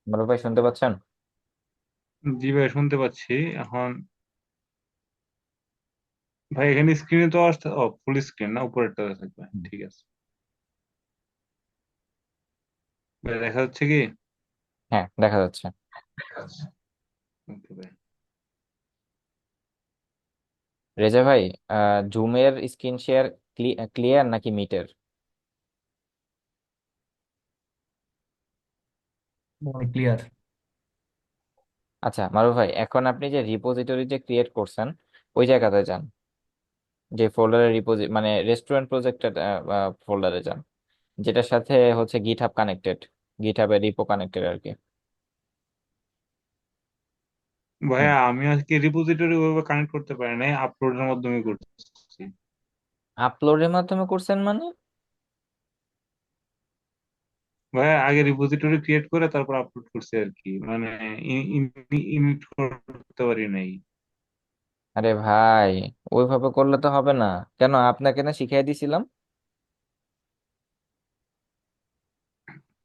বড় ভাই শুনতে পাচ্ছেন? জি ভাই, শুনতে পাচ্ছি এখন। ভাই এখানে স্ক্রিনে তো আসতে, ও ফুল স্ক্রিন না, উপরেরটা থাকবে, হুম। ঠিক আছে। ভাই দেখা যাচ্ছে কি? হ্যাঁ, দেখা যাচ্ছে। আচ্ছা, ওকে ভাই। রেজা ভাই, জুমের স্ক্রিন শেয়ার ক্লিয়ার নাকি মিটের? ক্লিয়ার। আচ্ছা মারুফ ভাই, এখন আপনি যে রিপোজিটরি যে ক্রিয়েট করছেন ওই জায়গাতে যান, যে ফোল্ডারে মানে রেস্টুরেন্ট প্রজেক্টের ফোল্ডারে যান, যেটার সাথে হচ্ছে গিটহাব কানেক্টেড, গিটহাবের রিপো কানেক্টেড আর কি। হুম। ভাইয়া আমি আজকে রিপোজিটরি ওইভাবে কানেক্ট করতে পারি নাই, আপলোডের মাধ্যমে করতেছি। আপলোডের মাধ্যমে করছেন মানে? ভাইয়া আগে রিপোজিটরি ক্রিয়েট করে তারপর আপলোড করছি আর কি, মানে ইনিট করতে পারি নাই। আরে ভাই, ওইভাবে করলে তো হবে না। কেন, আপনাকে না শিখাই দিছিলাম?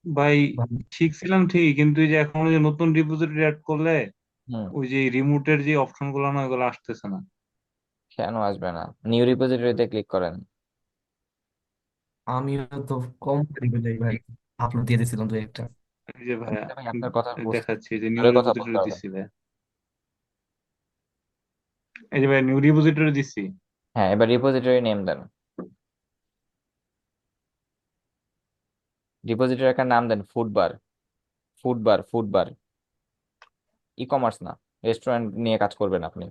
ভাই শিখছিলাম ঠিক, কিন্তু এই যে এখন ওই যে নতুন রিপোজিটরি অ্যাড করলে হুম। ওই যে রিমোটের যে অপশন গুলো না, ওগুলো আসতেছে না। কেন আসবে না? নিউ রিপোজিটরিতে ক্লিক করেন। আমিও তো কম করি যাই ভাই, আপলোড দিয়ে দিয়েছিলাম দুই একটা। এই যে ভাইয়া আরে ভাই, আপনার কথা বুঝতে, দেখাচ্ছি, এই যে নিউ জোরে কথা বলতে রিপোজিটরি হবে। দিছি ভাই। এই যে ভাই নিউ রিপোজিটরি দিছি। হ্যাঁ, এবার রিপোজিটরি নেম দেন। রিপোজিটরি একটা নাম দেন, ফুডবার। ফুডবার। ই কমার্স না, রেস্টুরেন্ট নিয়ে কাজ করবেন আপনি।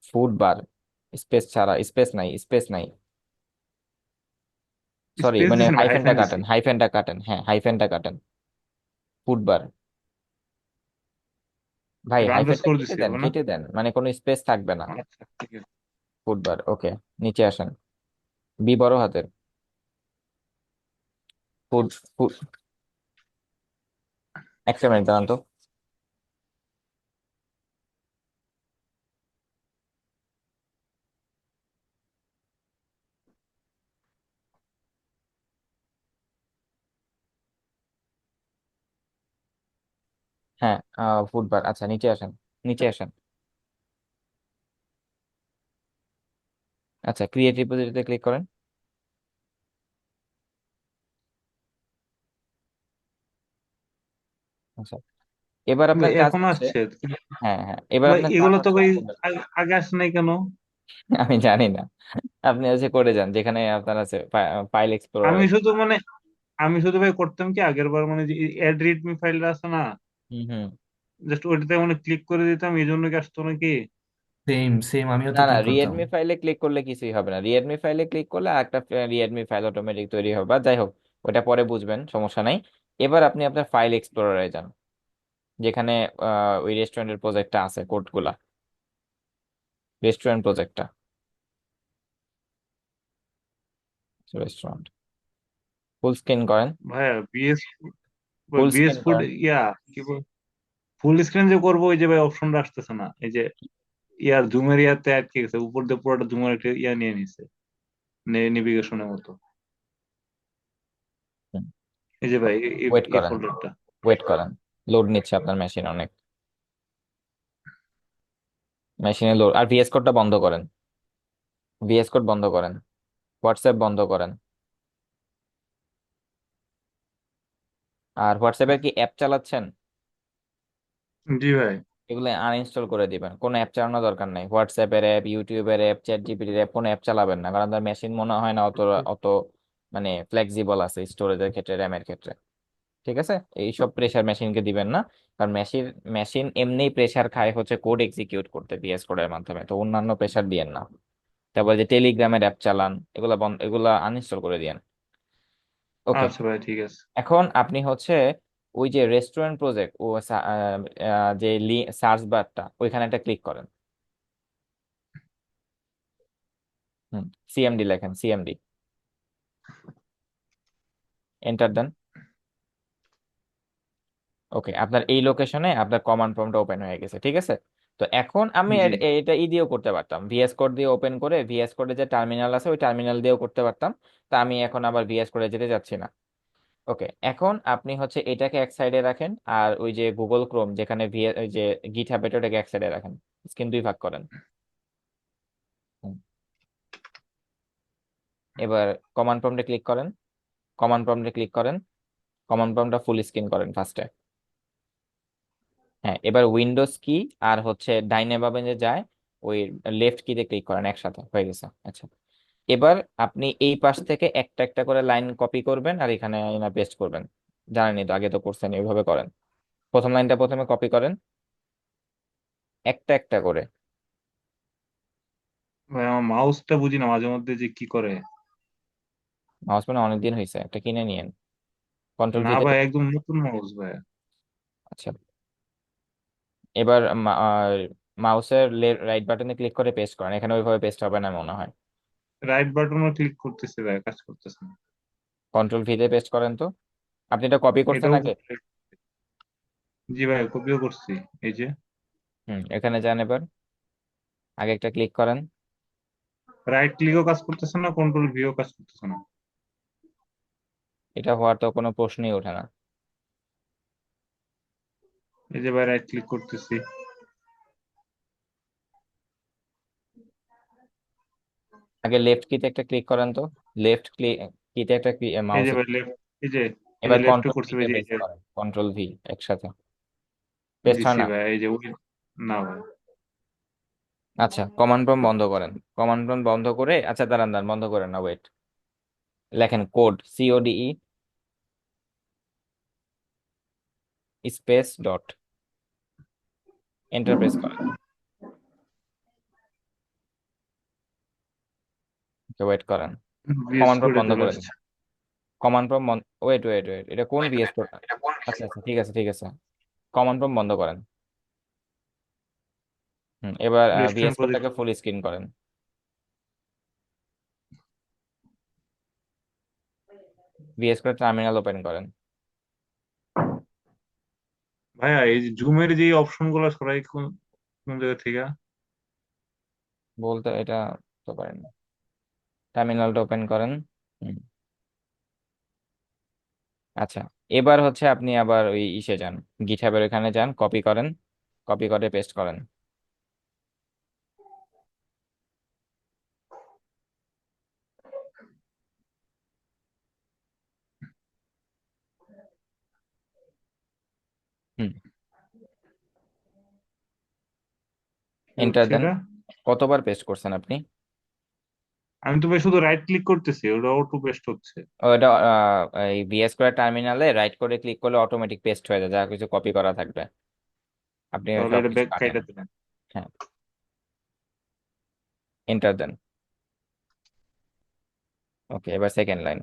ফুডবার। স্পেস ছাড়া, স্পেস নাই। সরি, স্পেস মানে দিছি না ভাই, হাইফেনটা হাইফেন দিছি। কাটেন, হাইফেনটা কাটেন, হ্যাঁ হাইফেনটা কাটেন। ফুডবার। ভাই এটা হাইফেনটা আন্ডারস্কোর কেটে দিছি দেন, হবে না? কেটে দেন, মানে কোনো স্পেস থাকবে না। আচ্ছা ঠিক আছে। ফুডবার, ওকে। নিচে আসেন, বি বড় হাতের। ফুড ফুড একটা মিনিট দাঁড়ান তো। হ্যাঁ, ফুডবার, আচ্ছা নিচে আসেন, নিচে আসেন। আচ্ছা, ক্রিয়েট রিপোজিটরিতে ক্লিক করেন। আচ্ছা, এবার ভাই আপনার কাজ এখন হচ্ছে, আসছে। হ্যাঁ হ্যাঁ, এবার ভাই আপনার কাজ এগুলো তো হচ্ছে ভাই দেখুন। আগে আসে নাই কেন? আমি জানি না, আপনি হচ্ছে করে যান যেখানে আপনার আছে, ফাইল এক্সপ্লোরার। আমি শুধু মানে আমি শুধু ভাই করতাম কি আগের বার, মানে যে অ্যাড রিডমি ফাইলটা আছে না, হুম হুম। জাস্ট ওইটাতে মানে ক্লিক করে দিতাম, এই জন্য কি আসতো নাকি? সেম সেম, আমিও না তো না, ক্লিক করতাম। রিয়েডমি ফাইলে ক্লিক করলে কিছুই হবে না। রিয়েডমি ফাইলে ক্লিক করলে একটা রিয়েডমি ফাইল অটোমেটিক তৈরি হবে, বা যাই হোক, ওটা পরে বুঝবেন, সমস্যা নাই। এবার আপনি আপনার ফাইল এক্সপ্লোরারে যান, যেখানে ওই রেস্টুরেন্টের প্রজেক্টটা আছে, কোডগুলা, রেস্টুরেন্ট প্রজেক্টটা, রেস্টুরেন্ট। ফুল স্ক্রিন করেন। ভাইয়া বিএস ফুল বিএস স্ক্রিন ফুড করেন। ইয়া কি বল, ফুল স্ক্রিন যে করবো, ওই যে ভাই অপশনটা আসতেছে না, এই যে ইয়ার জুমের ইয়াতে আটকে গেছে, উপর দিয়ে পুরোটা জুমের একটা ইয়া নিয়ে নিছে, নেভিগেশনের মতো। এই যে ভাই এই ওয়েট এই করেন, ফোল্ডারটা। ওয়েট করেন। লোড নিচ্ছে আপনার মেশিন অনেক। মেশিনে লোড, আর ভিএস কোডটা বন্ধ করেন। ভিএস কোড বন্ধ করেন। হোয়াটসঅ্যাপ বন্ধ করেন। আর হোয়াটসঅ্যাপের কি অ্যাপ চালাচ্ছেন? জি ভাই। এগুলো আনইনস্টল করে দিবেন, কোনো অ্যাপ চালানোর দরকার নাই। হোয়াটসঅ্যাপের অ্যাপ, ইউটিউবের অ্যাপ, চ্যাট জিপিটির অ্যাপ, কোনো অ্যাপ চালাবেন না, কারণ তার মেশিন মনে হয় না অত অত মানে ফ্লেক্সিবল আছে স্টোরেজের ক্ষেত্রে, র্যামের ক্ষেত্রে। ঠিক আছে, এইসব প্রেসার মেশিনকে দিবেন না। কারণ মেশিন মেশিন এমনি প্রেসার খায় হচ্ছে কোড এক্সিকিউট করতে, ভিএস কোডের মাধ্যমে, তো অন্যান্য প্রেসার দিয়েন না। তারপর যে টেলিগ্রামের অ্যাপ চালান, এগুলা বন্ধ, এগুলা আনইনস্টল করে দিয়েন। ওকে। আচ্ছা ভাই ঠিক আছে। এখন আপনি হচ্ছে ওই যে রেস্টুরেন্ট প্রজেক্ট ও যে সার্চ বারটা, ওইখানে একটা ক্লিক করেন। হুম। সিএমডি লেখেন, সিএমডি, এন্টার দেন। ওকে, আপনার এই লোকেশনে আপনার কমান্ড প্রম্পটটা ওপেন হয়ে গেছে, ঠিক আছে। তো এখন আমি জি। এটা ই দিয়েও করতে পারতাম, ভিএস কোড দিয়ে ওপেন করে, ভিএস কোডে যে টার্মিনাল আছে ওই টার্মিনাল দিয়েও করতে পারতাম। তা আমি এখন আবার ভিএস কোডে যেতে যাচ্ছি না। ওকে, এখন আপনি হচ্ছে এটাকে এক সাইডে রাখেন, আর ওই যে গুগল ক্রোম যেখানে ওই যে গিটহাব, এটাকে এক সাইডে রাখেন, স্ক্রিন দুই ভাগ করেন। হুম। এবার কমান্ড প্রম্পটে ক্লিক করেন, কমান্ড প্রম্পটে ক্লিক করেন, কমান্ড প্রম্পটটা ফুল স্ক্রিন করেন ফার্স্টে। হ্যাঁ, এবার উইন্ডোজ কি আর হচ্ছে ডাইনে বামে যে যায় ওই লেফট কিতে ক্লিক করেন, একসাথে হয়ে গেছে। আচ্ছা, এবার আপনি এই পাশ থেকে একটা একটা করে লাইন কপি করবেন আর এখানে পেস্ট করবেন। জানেনই তো, আগে তো করছেন, এইভাবে করেন। প্রথম লাইনটা প্রথমে কপি করেন একটা একটা করে। ভাই আমার মাউসটা বুঝি না মাঝে মধ্যে যে কি করে। মাউস মানে অনেকদিন হয়েছে, একটা কিনে নিয়েন, কন্ট্রোল না ভিতে। ভাই, একদম নতুন মাউস ভাই। আচ্ছা, এবার মাউসের রাইট বাটনে ক্লিক করে পেস্ট করেন, এখানে ওইভাবে পেস্ট হবে না মনে হয়। রাইট বাটনও ক্লিক করতেছে ভাই, কাজ করতেছে না। কন্ট্রোল ভিতে পেস্ট করেন তো। আপনি এটা কপি করছেন এটাও আগে? জি ভাই, কপিও করছি। এই যে এখানে যান এবার, আগে একটা ক্লিক করেন। রাইট ক্লিকও কাজ করতেছে না, কন্ট্রোল ভিও কাজ করতেছে না। এটা হওয়ার তো কোনো প্রশ্নই ওঠে না। এই যে ভাই রাইট ক্লিক করতেছি। আগে লেফট কিতে একটা ক্লিক করেন তো, লেফট ক্লিক কিতে একটা এই যে মাউসে। ভাই লেফট, এই যে এই যে এবার লেফটে কন্ট্রোল করছে ভাই, ভিতে যে এই পেস্ট যে করেন, কন্ট্রোল ভি একসাথে। পেস্ট হয় দিছি না? ভাই, এই যে না ভাই। আচ্ছা, কমান্ড প্রম্পট বন্ধ করেন, কমান্ড প্রম্পট বন্ধ করে, আচ্ছা দাঁড়ান দাঁড়ান, বন্ধ করেন না, ওয়েট। লেখেন code, CODE space dot, enter press করেন। ওয়েট করেন, ভিএস কমান্ড প্রম্পট কোডে বন্ধ চলে করে দিন। আসছে। Command prompt, wait wait wait, এটা কোন VS কোড? আচ্ছা আচ্ছা, ঠিক আছে ঠিক আছে, কমান্ড প্রম্পট বন্ধ করেন। এবার রেস্টুরেন্ট VS প্রজেক্ট। কোডটাকে ফুল স্ক্রিন করেন। VS কোড টার্মিনাল ওপেন করেন। ভাইয়া এই যে জুমের যে অপশন গুলো সরাই কোন কোন জায়গা থেকে? বলতে এটা তো পারেন না, টার্মিনালটা ওপেন করেন। হুম, আচ্ছা, এবার হচ্ছে আপনি আবার ওই ইসে যান, গিটহাবের এখানে যান, কপি করেন, কপি করে পেস্ট করেন। হুম, কি এন্টার হচ্ছে দেন। এটা? কতবার পেস্ট করছেন আপনি? আমি তো ভাই শুধু রাইট ক্লিক করতেছি, ওটা অটো পেস্ট হচ্ছে। ওটা এই VS কোড টার্মিনালে রাইট করে ক্লিক করলে অটোমেটিক পেস্ট হয়ে যায়, যা কিছু কপি করা থাকবে, আপনি তাহলে এটা সবকিছু ব্যাক কাটেন। কাইটা দিলেন। হ্যাঁ, এন্টার দেন। ওকে, এবার সেকেন্ড লাইন।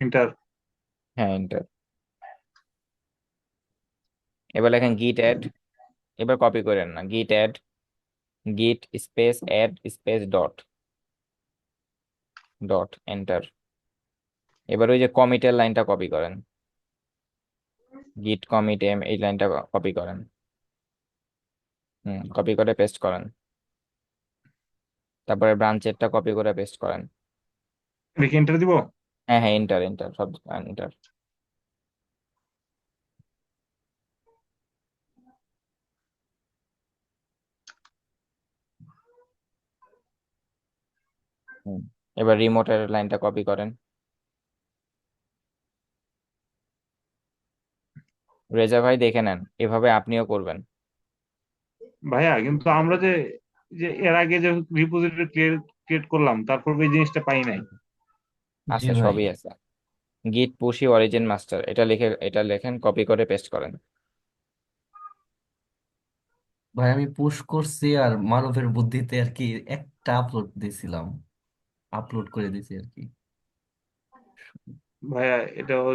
এন্টার। হ্যাঁ, এন্টার। এবার লেখেন গিট অ্যাড, এবার কপি করেন না, git add, git space add space dot, dot enter. এবার ওই যে কমিটের লাইনটা কপি করেন, গিট কমিট এম, এই লাইনটা কপি করেন। কপি করে পেস্ট করেন। তারপরে ব্রাঞ্চেরটা কপি করে পেস্ট করেন। এটা কি এন্টার দিব? হ্যাঁ হ্যাঁ, এন্টার এন্টার, সব এন্টার। এবার রিমোটের লাইনটা কপি করেন। রেজা ভাই দেখে নেন, এভাবে আপনিও করবেন। ভাইয়া কিন্তু আমরা যে যে এর আগে যে রিপোজিটরি ক্রিয়েট করলাম, তারপর এই জিনিসটা পাই নাই। জি আছে, ভাই। সবই আছে। গিট পুশি অরিজিন মাস্টার, এটা লিখে, এটা লেখেন, কপি করে পেস্ট করেন। ভাই আমি পুশ করছি আর মানবের বুদ্ধিতে আর কি একটা আপলোড দিয়েছিলাম, আপলোড করে দিয়েছি আর কি। ভাইয়া এটাও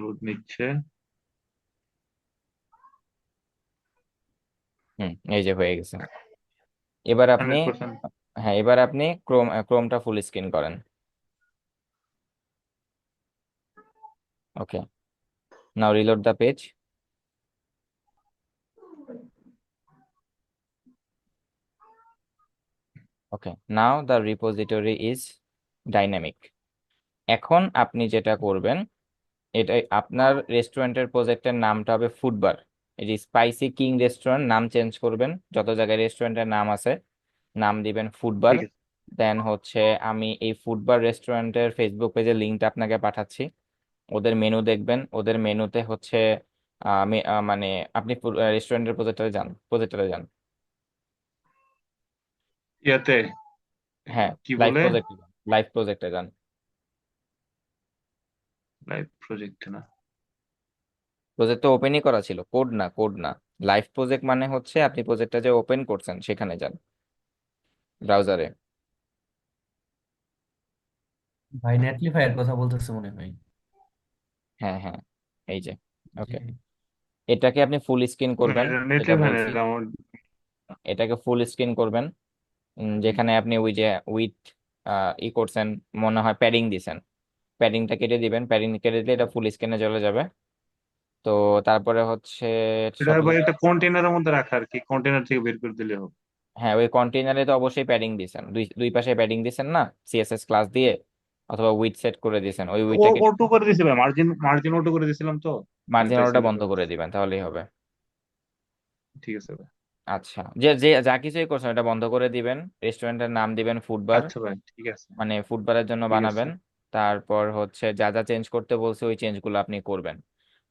লোড নিচ্ছে। এই যে হয়ে গেছে। এবার আপনি, 100%। হ্যাঁ এবার আপনি ক্রোমটা ফুল স্ক্রিন করেন। Okay, now reload the page. Okay, now the repository is dynamic. এখন আপনি যেটা করবেন, এটা আপনার রেস্টুরেন্টের প্রজেক্টের নামটা হবে ফুডবার। এই যে স্পাইসি কিং রেস্টুরেন্ট নাম চেঞ্জ করবেন, যত জায়গায় রেস্টুরেন্টের নাম আছে নাম দিবেন ফুডবার। ঠিক আছে। দেন হচ্ছে আমি এই ফুডবার রেস্টুরেন্টের ফেসবুক পেজের লিঙ্কটা আপনাকে পাঠাচ্ছি। ওদের মেনু দেখবেন, ওদের মেনুতে হচ্ছে মানে আপনি রেস্টুরেন্টের প্রজেক্টরে যান। ইয়াতে হ্যাঁ, কি লাইভ বলে, প্রজেক্টে যান, লাইভ প্রজেক্টে যান। লাইভ প্রজেক্ট না? প্রজেক্ট তো ওপেনই করা ছিল, কোড না, কোড না। লাইভ প্রজেক্ট মানে হচ্ছে আপনি প্রজেক্টটা যে ওপেন করছেন সেখানে যান, ব্রাউজারে। ভাই নেটলিফাইয়ের কথা বলতেছে মনে হয়। হ্যাঁ হ্যাঁ, এই যে। জি। ওকে, এটাকে আপনি ফুল স্ক্রিন করবেন, এটা যেটা নেটলি ভাই না, বলছি। এটা আমার। এটাকে ফুল স্ক্রিন করবেন, যেখানে আপনি ওই যে উইথ ই করছেন, মনে হয় প্যাডিং দিছেন, প্যাডিংটা কেটে দিবেন। প্যাডিং কেটে দিলে এটা ফুল স্ক্রিনে চলে যাবে। তো তারপরে হচ্ছে এটা সব ভাই একটা কন্টেনারের মধ্যে রাখা আর কি, কন্টেনার থেকে বের করে দিলে হবে। হ্যাঁ, ওই কন্টেইনারে তো অবশ্যই প্যাডিং দিছেন, দুই দুই পাশে প্যাডিং দিছেন না, সিএসএস ক্লাস দিয়ে, অথবা উইথ সেট করে দিছেন, ওই ও উইথটাকে অটো করে দিয়েছি ভাই, মার্জিন মার্জিন অটো করে দিয়েছিলাম তো। আমি মার্জিন তাই অর্ডারটা সিলেক্ট বন্ধ করে করে দিয়েছি। দিবেন, তাহলেই হবে। ঠিক আছে ভাই। আচ্ছা, যে যে যা কিছুই করছেন এটা বন্ধ করে দিবেন। রেস্টুরেন্টের নাম দিবেন ফুডবার, আচ্ছা ভাই, ঠিক আছে। মানে ফুডবারের জন্য ঠিক আছে। বানাবেন। তারপর হচ্ছে যা যা চেঞ্জ করতে বলছে ওই চেঞ্জ গুলো আপনি করবেন।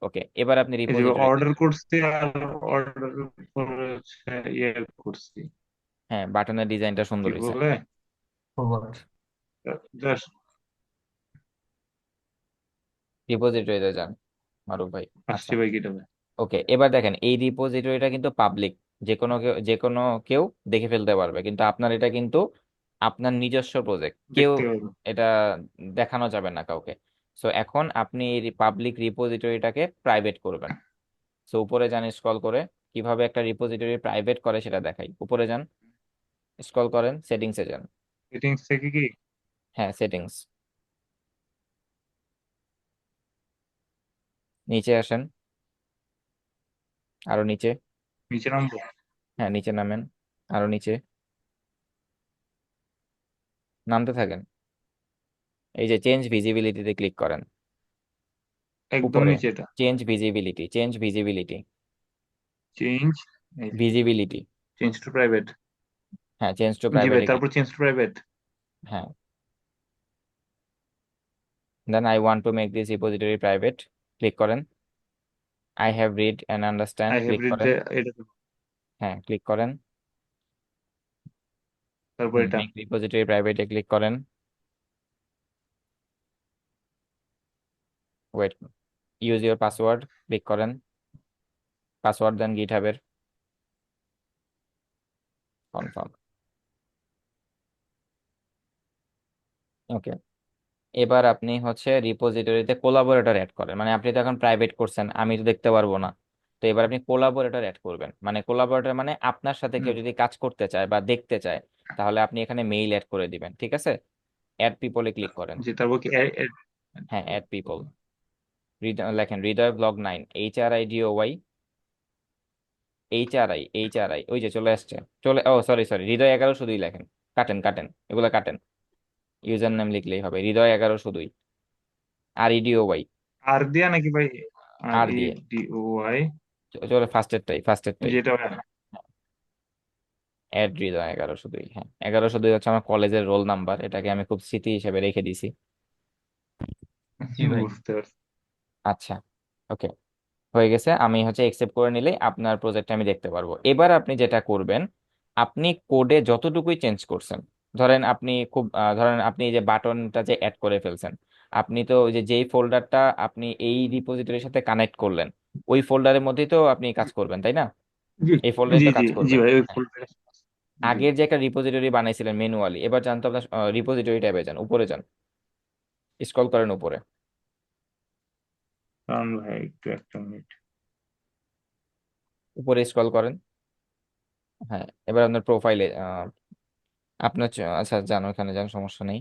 ওকে, এবার আপনি এই যে রিপোজিটরিতে অর্ডার যান। করছি, আর অর্ডার করে হচ্ছে ইয়ে করছি, হ্যাঁ, বাটনের ডিজাইনটা কি সুন্দর হয়েছে। বলে, খবর। জাস্ট রিপোজিটরিতে যান, মারুফ ভাই। আসছি আচ্ছা, ভাই, কিটা ভাই। ওকে, এবার দেখেন এই রিপোজিটরিটা কিন্তু পাবলিক, যে কোনো কেউ দেখে ফেলতে পারবে, কিন্তু আপনার এটা কিন্তু আপনার নিজস্ব প্রজেক্ট, কেউ দেখতে পারবো। এটা দেখানো যাবে না কাউকে। সো এখন আপনি এই পাবলিক রিপোজিটরিটাকে প্রাইভেট করবেন। সো উপরে যান স্ক্রল করে, কিভাবে একটা রিপোজিটরি প্রাইভেট করে সেটা দেখাই। উপরে যান, স্ক্রল করেন, সেটিংসে যান। সেটিংস থেকে কি হ্যাঁ, সেটিংস, নিচে আসেন, আরো নিচে। নিচে নামবো? হ্যাঁ, নিচে নামেন, আরো নিচে, নামতে থাকেন। এই যে চেঞ্জ ভিজিবিলিটিতে ক্লিক করেন, একদম উপরে নিচে এটা? Change visibility, change visibility, change, visibility. Change to private. হ্যাঁ, চেঞ্জ টু জি ভাই, প্রাইভেটে ক্লিক। তারপর চেঞ্জ টু প্রাইভেট। হ্যাঁ, then I want to make this repository private, click করেন। I have read and understand, I have click read করেন। এটা। হ্যাঁ, ক্লিক করেন। তারপর এটা? মেক রিপোজিটরি প্রাইভেটে ক্লিক করেন। Wait, use your password, click করেন। পাসওয়ার্ড দেন গিটহাবের, কনফার্ম। ওকে, এবার আপনি হচ্ছে রিপোজিটরিতে কোলাবোরেটর অ্যাড করেন, মানে আপনি তো এখন প্রাইভেট করছেন, আমি তো দেখতে পারবো না। তো এবার আপনি কোলাবোরেটর অ্যাড করবেন, মানে কোলাবোরেটর মানে আপনার সাথে হুম। কেউ যদি কাজ করতে চায় বা দেখতে চায়, তাহলে আপনি এখানে মেইল অ্যাড করে দিবেন, ঠিক আছে। অ্যাড পিপলে ক্লিক করেন। জি, তারপর কি হ্যাঁ, অ্যাড পিপল, লেখেন Hridoy blog 9, HRIDOY, H R I, ওই যে চলে আসছে। ও সরি সরি, হৃদয় 11 শুধুই লেখেন, কাটেন কাটেন, এগুলো কাটেন। ইউজার নেম লিখলেই হবে, হৃদয় 11 শুধুই, REDOY, আর দিয়া নাকি ভাই? আর আর ই দিয়ে। ডি ও ওয়াই? চলে ফার্স্টেরটাই, ফার্স্টেরটাই। যেটা হৃদয় 11 শুধুই, হ্যাঁ 11 শুধুই হচ্ছে আমার কলেজের রোল নাম্বার, এটাকে আমি খুব স্মৃতি হিসেবে রেখে দিছি। জি ভাই। বুঝতে পারছি। আচ্ছা, ওকে, হয়ে গেছে। আমি হচ্ছে একসেপ্ট করে নিলেই আপনার প্রজেক্ট আমি দেখতে পারবো। এবার আপনি যেটা করবেন, আপনি কোডে যতটুকুই চেঞ্জ করছেন, ধরেন আপনি ধরেন আপনি এই যে বাটনটা যে অ্যাড করে ফেলছেন, আপনি তো ওই যে যেই ফোল্ডারটা আপনি এই রিপোজিটরির সাথে কানেক্ট করলেন, ওই ফোল্ডারের মধ্যেই তো আপনি কাজ করবেন, তাই না? জি এই ফোল্ডারে জি তো জি কাজ জি করবেন। ভাই, ওই হ্যাঁ, ফোল্ডারে। জি। আগের যে একটা রিপোজিটরি বানাইছিলেন ম্যানুয়ালি, এবার জানতো আপনার রিপোজিটরি ট্যাবে যান, উপরে যান, স্ক্রল করেন উপরে, কারণ ভাই একটু একটা মিনিট। উপরে স্ক্রল করেন। হ্যাঁ, এবার আপনার প্রোফাইলে আচ্ছা যান, ওখানে যান, সমস্যা নেই।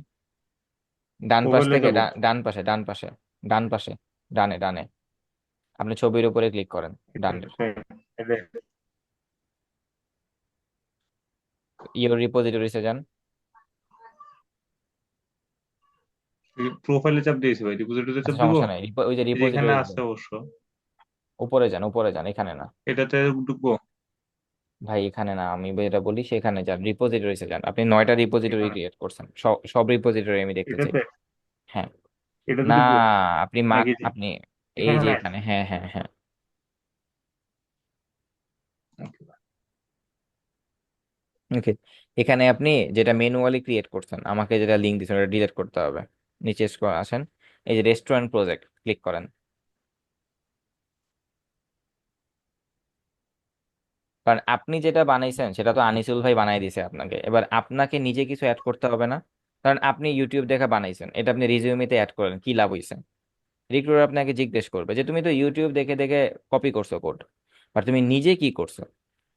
ডান পাশ মোবাইলে থেকে যাব? ডান পাশে, ডান পাশে, ডান পাশে, ডানে ডানে, আপনি ছবির উপরে ক্লিক করেন, ডানের। ইওর রিপোজিটরিসে যান। প্রোফাইলে চাপ দিয়েছি ভাই, রিপোজিটরিতে আচ্ছা চাপ দিব। সমস্যা নাই, ওই যে এই যে এখানে রিপোজিটরি, আছে অবশ্য, উপরে যান, উপরে যান, এখানে না এটাতে ঢুকবো। ভাই, এখানে না, আমি যেটা বলি সেখানে যান, রিপোজিটরিতে যান। আপনি 9টা রিপোজিটরি এখানে ক্রিয়েট করছেন, সব সব রিপোজিটরি আমি দেখতে চাই। এটাতে হ্যাঁ। এটাতে না, ঢুকবো আপনি নাকি যে আপনি এই এখানে যে নাই? এখানে, হ্যাঁ হ্যাঁ হ্যাঁ। Okay. ওকে, এখানে আপনি যেটা ম্যানুয়ালি ক্রিয়েট করছেন, আমাকে যেটা লিঙ্ক দিচ্ছেন ওটা ডিলিট করতে হবে। নিচে scroll আসেন, এই যে রেস্টুরেন্ট প্রজেক্ট ক্লিক করেন। কারণ আপনি যেটা বানাইছেন সেটা তো আনিসুল ভাই বানাই দিছে আপনাকে, এবার আপনাকে নিজে কিছু অ্যাড করতে হবে না? কারণ আপনি ইউটিউব দেখে বানাইছেন, এটা আপনি রিজিউমিতে অ্যাড করেন, কি লাভ হইছে? রিক্রুটার আপনাকে জিজ্ঞেস করবে যে তুমি তো ইউটিউব দেখে দেখে কপি করছো কোড, আর তুমি নিজে কি করছো।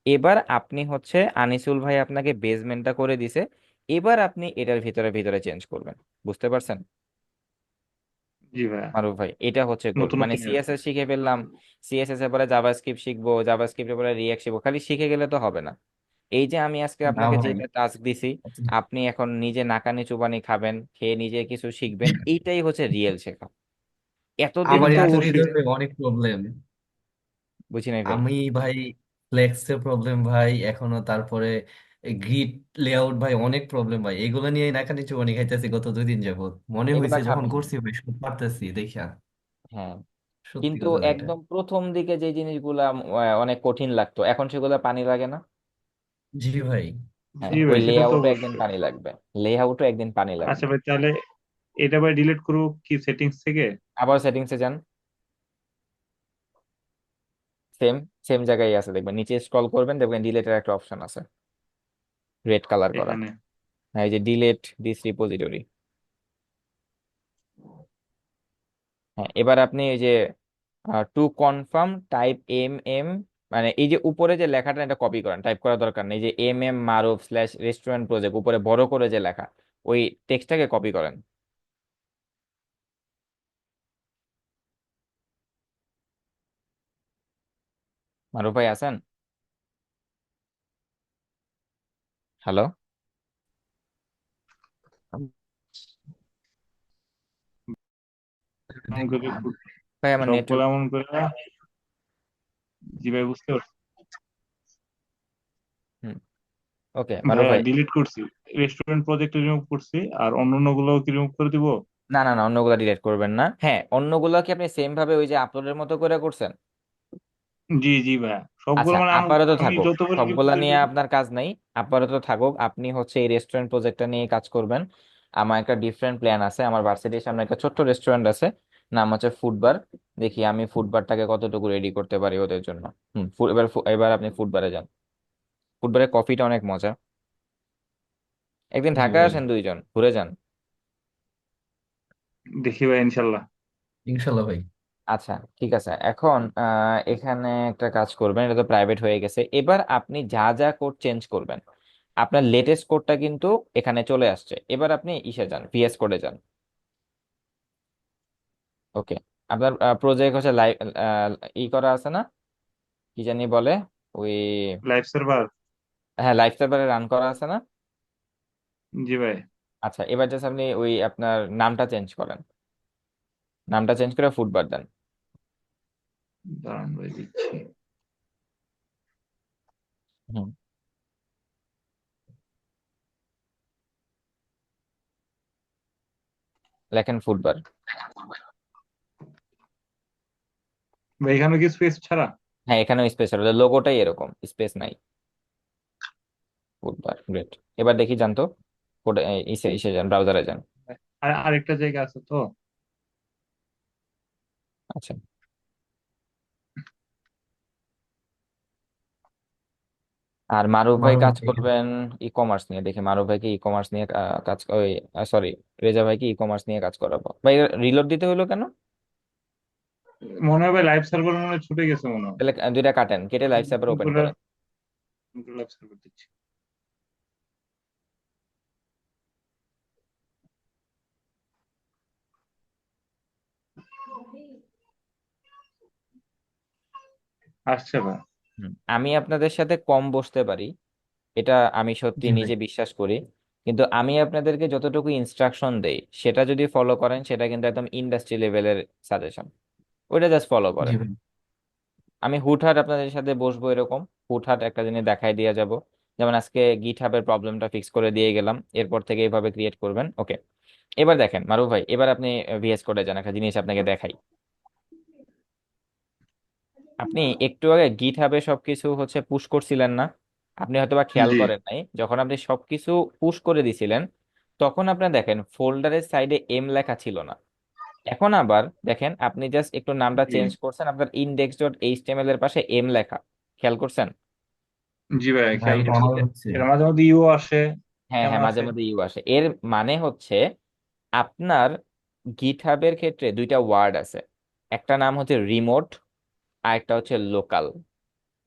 এবার আপনি হচ্ছে, আনিসুল ভাই আপনাকে বেসমেন্টটা করে দিছে, এবার আপনি এটার ভিতরে ভিতরে চেঞ্জ করবেন। বুঝতে পারছেন জি ভাইয়া, মারুফ ভাই? এটা হচ্ছে গোল, নতুন মানে নতুন আসছে। সিএসএস শিখে ফেললাম, সিএসএস এর পরে জাভাস্ক্রিপ্ট শিখবো, জাভাস্ক্রিপ্টের পরে রিঅ্যাক্ট শিখবো, খালি শিখে গেলে তো হবে না। এই যে আমি আজকে না আপনাকে ভাই। যেটা টাস্ক দিছি, আপনি এখন নিজে নাকানি চুবানি খাবেন, খেয়ে নিজে কিছু শিখবেন, এইটাই হচ্ছে রিয়েল শেখা। এতদিন এটা আমার তো তো এতদিন অবশ্যই। ধরে অনেক প্রবলেম। বুঝি নাই ভাই। আমি ভাই ফ্লেক্সে প্রবলেম ভাই এখনো, তারপরে গ্রিড লেআউট ভাই অনেক প্রবলেম ভাই, এগুলো নিয়ে নাকানি চুবানি খাইতেছি গত 2 দিন যাবত। মনে এগুলা হয়েছে যখন খাবেন না। করছি ভাই সব পারতেছি দেখা, হ্যাঁ, সত্যি কিন্তু কথা যেটা। একদম প্রথম দিকে যে জিনিসগুলা অনেক কঠিন লাগতো, এখন সেগুলো পানি লাগে না। জি ভাই। হ্যাঁ, জি ওই ভাই, সেটা তো লেআউটও একদিন অবশ্যই। পানি লাগবে, লেআউটও একদিন পানি লাগবে। আচ্ছা ভাই, তাহলে এটা ভাই ডিলিট করবো কি সেটিংস থেকে? আবার সেটিংসে যান, সেম সেম জায়গায় আছে, দেখবেন নিচে স্ক্রল করবেন, দেখবেন ডিলেটের একটা অপশন আছে, রেড কালার করা। এখানে হ্যাঁ, এই যে ডিলেট দিস রিপোজিটরি। হ্যাঁ, এবার আপনি এই যে টু কনফার্ম টাইপ এম, মানে এই যে উপরে যে লেখাটা, এটা কপি করেন, টাইপ করার দরকার নেই, যে মারুফ স্ল্যাশ রেস্টুরেন্ট প্রজেক্ট উপরে বড় করে যে লেখা, ওই টেক্সটটাকে কপি করেন। মারুফ ভাই আছেন? হ্যালো এমন করে ভাই, আমার সবগুলো নেটওয়ার্ক। এমন করে। জি ভাই, বুঝতে পারছি। হুম, ওকে মারুফ ভাইয়া ভাই। ডিলিট করছি, রেস্টুরেন্ট প্রজেক্ট রিমুভ করছি, আর অন্য গুলো কি রিমুভ করে দিব? না না না, অন্যগুলো ডিলিট করবেন না। হ্যাঁ, অন্যগুলো কি আপনি সেম ভাবে ওই যে আপলোডের মতো করে করছেন? জি জি ভাইয়া, সবগুলো আচ্ছা, মানে আপাতত আমি থাকুক, যতবার রিমুভ সবগুলা করে নিয়ে দিই। আপনার কাজ নাই। আপাতত থাকুক, আপনি হচ্ছে এই রেস্টুরেন্ট প্রজেক্টটা নিয়ে কাজ করবেন। আমার একটা ডিফারেন্ট প্ল্যান আছে, আমার ভার্সিটির সামনে একটা ছোট্ট রেস্টুরেন্ট আছে, নাম হচ্ছে ফুডবার। দেখি আমি ফুডবারটাকে কতটুকু রেডি করতে পারি ওদের জন্য। এবার এবার আপনি ফুডবারে যান, ফুডবারের কফিটা অনেক মজা। একদিন জি ঢাকায় ভাই, আসেন, দুইজন ঘুরে যান। দেখি ভাই, ইনশাল্লাহ। ইনশাল্লাহ ভাই। আচ্ছা ঠিক আছে, এখন এখানে একটা কাজ করবেন, এটা তো প্রাইভেট হয়ে গেছে, এবার আপনি যা যা কোড চেঞ্জ করবেন, আপনার লেটেস্ট কোডটা কিন্তু এখানে চলে আসছে। এবার আপনি ইসে যান, ভিএস কোডে যান। ওকে, আপনার প্রজেক্ট হচ্ছে লাইভ, ই করা আছে না, কি জানি বলে, ওই, লাইভ সার্ভার। হ্যাঁ লাইভ সার্ভারে রান করা আছে না? জি ভাই, আচ্ছা, এবার জাস্ট আপনি ওই আপনার নামটা চেঞ্জ করেন, নামটা চেঞ্জ করে ফুডবার দেন। দাঁড়ান ভাই, দিচ্ছি। হুম, লেখেন ফুডবার। ভাই এখানে কি স্পেস ছাড়া? হ্যাঁ, এখানেও স্পেস, লোগোটাই এরকম, স্পেস নাই। বুধবার, গ্রেট। এবার দেখি জানতো কোডে, ইসে ইসে যান, ব্রাউজারে যান। আর আরেকটা জায়গা আছে তো। আচ্ছা, আর মারুফ ভাই মারুফ কাজ ভাই। করবেন ই কমার্স নিয়ে, দেখি মারুফ ভাইকে ই কমার্স নিয়ে কাজ, ওই সরি, রেজা ভাইকে ই কমার্স নিয়ে কাজ করাবো। ভাই রিলোড দিতে হলো কেন? মনে হয় ভাই লাইভ সার্ভার মনে হয় ছুটে গেছে মনে হয়। তাহলে দুইটা কাটেন, কেটে লাইভ সার্ভার ওপেন করেন। লাইভ সার্ভার দিচ্ছি। আসছে ভাই। আমি আপনাদের সাথে কম বসতে পারি, এটা আমি সত্যি জি ভাই। নিজে বিশ্বাস করি। কিন্তু আমি আপনাদেরকে যতটুকু ইনস্ট্রাকশন দেই সেটা যদি ফলো করেন সেটা কিন্তু একদম ইন্ডাস্ট্রি লেভেলের সাজেশন। ওইটা জাস্ট ফলো জি করেন। ভাই। আমি হুটহাট আপনাদের সাথে বসবো এরকম, হুটহাট একটা জিনিস দেখাই দিয়ে যাব। যেমন আজকে গিট হাবের প্রবলেমটা ফিক্স করে দিয়ে গেলাম, এরপর থেকে এইভাবে ক্রিয়েট করবেন। ওকে, এবার দেখেন মারুফ ভাই, এবার আপনি ভিএস কোডে যান, একটা জিনিস আপনাকে দেখাই। আপনি একটু আগে গিট হাবে সবকিছু হচ্ছে পুশ করছিলেন না? আপনি হয়তোবা খেয়াল জি করেন নাই, যখন আপনি সবকিছু পুশ করে দিছিলেন তখন আপনি দেখেন ফোল্ডারের সাইডে এম লেখা ছিল না। এখন আবার দেখেন, আপনি জাস্ট একটু নামটা জি চেঞ্জ করছেন, আপনার index.html এর পাশে এম লেখা, খেয়াল করছেন? জি ভাই, ভাই খেয়াল এটা করছি। আমার হচ্ছে। এর মাঝে মধ্যে ইউ আসে, হ্যাঁ এম হ্যাঁ, মাঝে আসে। মধ্যে ইউ আসে। এর মানে হচ্ছে আপনার গিটহাবের ক্ষেত্রে দুইটা ওয়ার্ড আছে, একটা নাম হচ্ছে রিমোট আর একটা হচ্ছে লোকাল।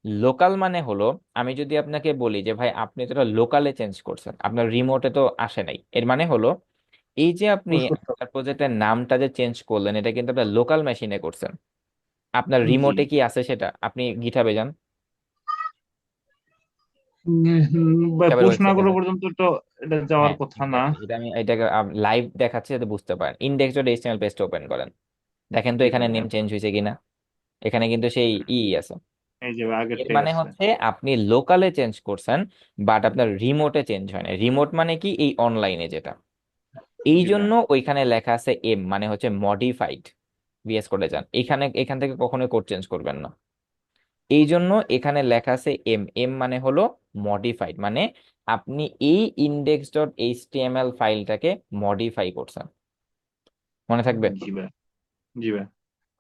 লোকাল মানে হলো, আমি যদি আপনাকে বলি যে ভাই আপনি তো লোকালে চেঞ্জ করছেন, আপনার রিমোটে তো আসে নাই, এর মানে হলো এই যে আপনি পুশ করতে হবে। আপনার প্রজেক্টের নামটা যে চেঞ্জ করলেন এটা কিন্তু আপনার লোকাল মেশিনে করছেন। আপনার জি। রিমোটে কি আছে সেটা আপনি গিটহাবে যান, ভাই, গিটহাবের পুশ না ওয়েবসাইটে করা যান। পর্যন্ত তো এটা যাওয়ার হ্যাঁ কথা না। এক্স্যাক্টলি, এটা আমি এটাকে লাইভ দেখাচ্ছি যাতে বুঝতে পারেন। index.html পেজটা ওপেন করেন, দেখেন তো জি এখানে ভাই, নেম চেঞ্জ হয়েছে কিনা। এখানে কিন্তু সেই ই আছে। এই যে এর আগেরটাই মানে আছে। হচ্ছে আপনি লোকালে চেঞ্জ করছেন, বাট আপনার রিমোটে চেঞ্জ হয় না। রিমোট মানে কি, এই অনলাইনে যেটা। এই জি ভাই। জন্য ওইখানে লেখা আছে এম, মানে হচ্ছে মডিফাইড। ভিএস কোডে যান, এখান থেকে কখনোই কোড চেঞ্জ করবেন না। এই জন্য এখানে লেখা আছে এম, এম মানে হলো মডিফাইড, মানে আপনি এই index.html ফাইলটাকে মডিফাই করছেন। মনে থাকবে? জি ভাই। জি ভাই।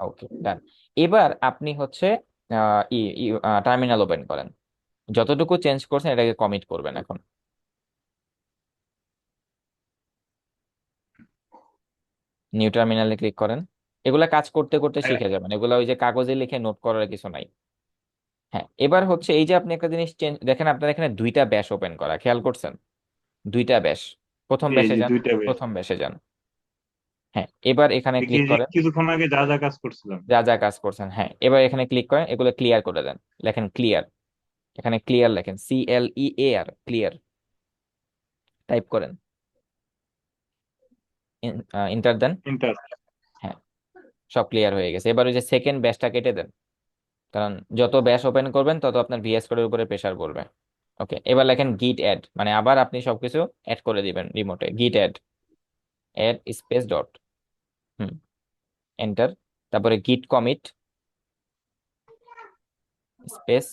ওকে ডান। এবার আপনি হচ্ছে টার্মিনাল ওপেন করেন, যতটুকু চেঞ্জ করছেন এটাকে কমিট করবেন এখন। নিউ টার্মিনালে ক্লিক করেন। এগুলা কাজ করতে করতে হ্যাঁ, শিখে যাবেন, এগুলা ওই যে কাগজে লিখে নোট করার কিছু নাই। হ্যাঁ, এবার হচ্ছে এই যে আপনি একটা জিনিস চেঞ্জ দেখেন, আপনার এখানে দুইটা ব্যাশ ওপেন করা, খেয়াল করছেন? দুইটা ব্যাশ। প্রথম জি ব্যাশে জি, যান, দুইটা বেশ। প্রথম ব্যাশে যান। হ্যাঁ, এবার এখানে দেখি ক্লিক যে করেন। কিছুক্ষণ আগে যা যা কাজ করছিলাম। যা যা কাজ করছেন, হ্যাঁ এবার এখানে ক্লিক করেন, এগুলো ক্লিয়ার করে দেন। লেখেন ক্লিয়ার, এখানে ক্লিয়ার লেখেন, CLEAR, ক্লিয়ার টাইপ করেন, ইন্টার দেন। ইন্টার। হ্যাঁ, সব ক্লিয়ার হয়ে গেছে। এবার ওই যে সেকেন্ড ব্যাচটা কেটে দেন, কারণ যত ব্যাচ ওপেন করবেন তত আপনার ভিএস কোডের উপরে প্রেসার পড়বে। ওকে, এবার লেখেন গিট অ্যাড, মানে আবার আপনি সবকিছু অ্যাড করে দিবেন রিমোটে। Git add, add space dot, hmm, enter. তারপরে git commit space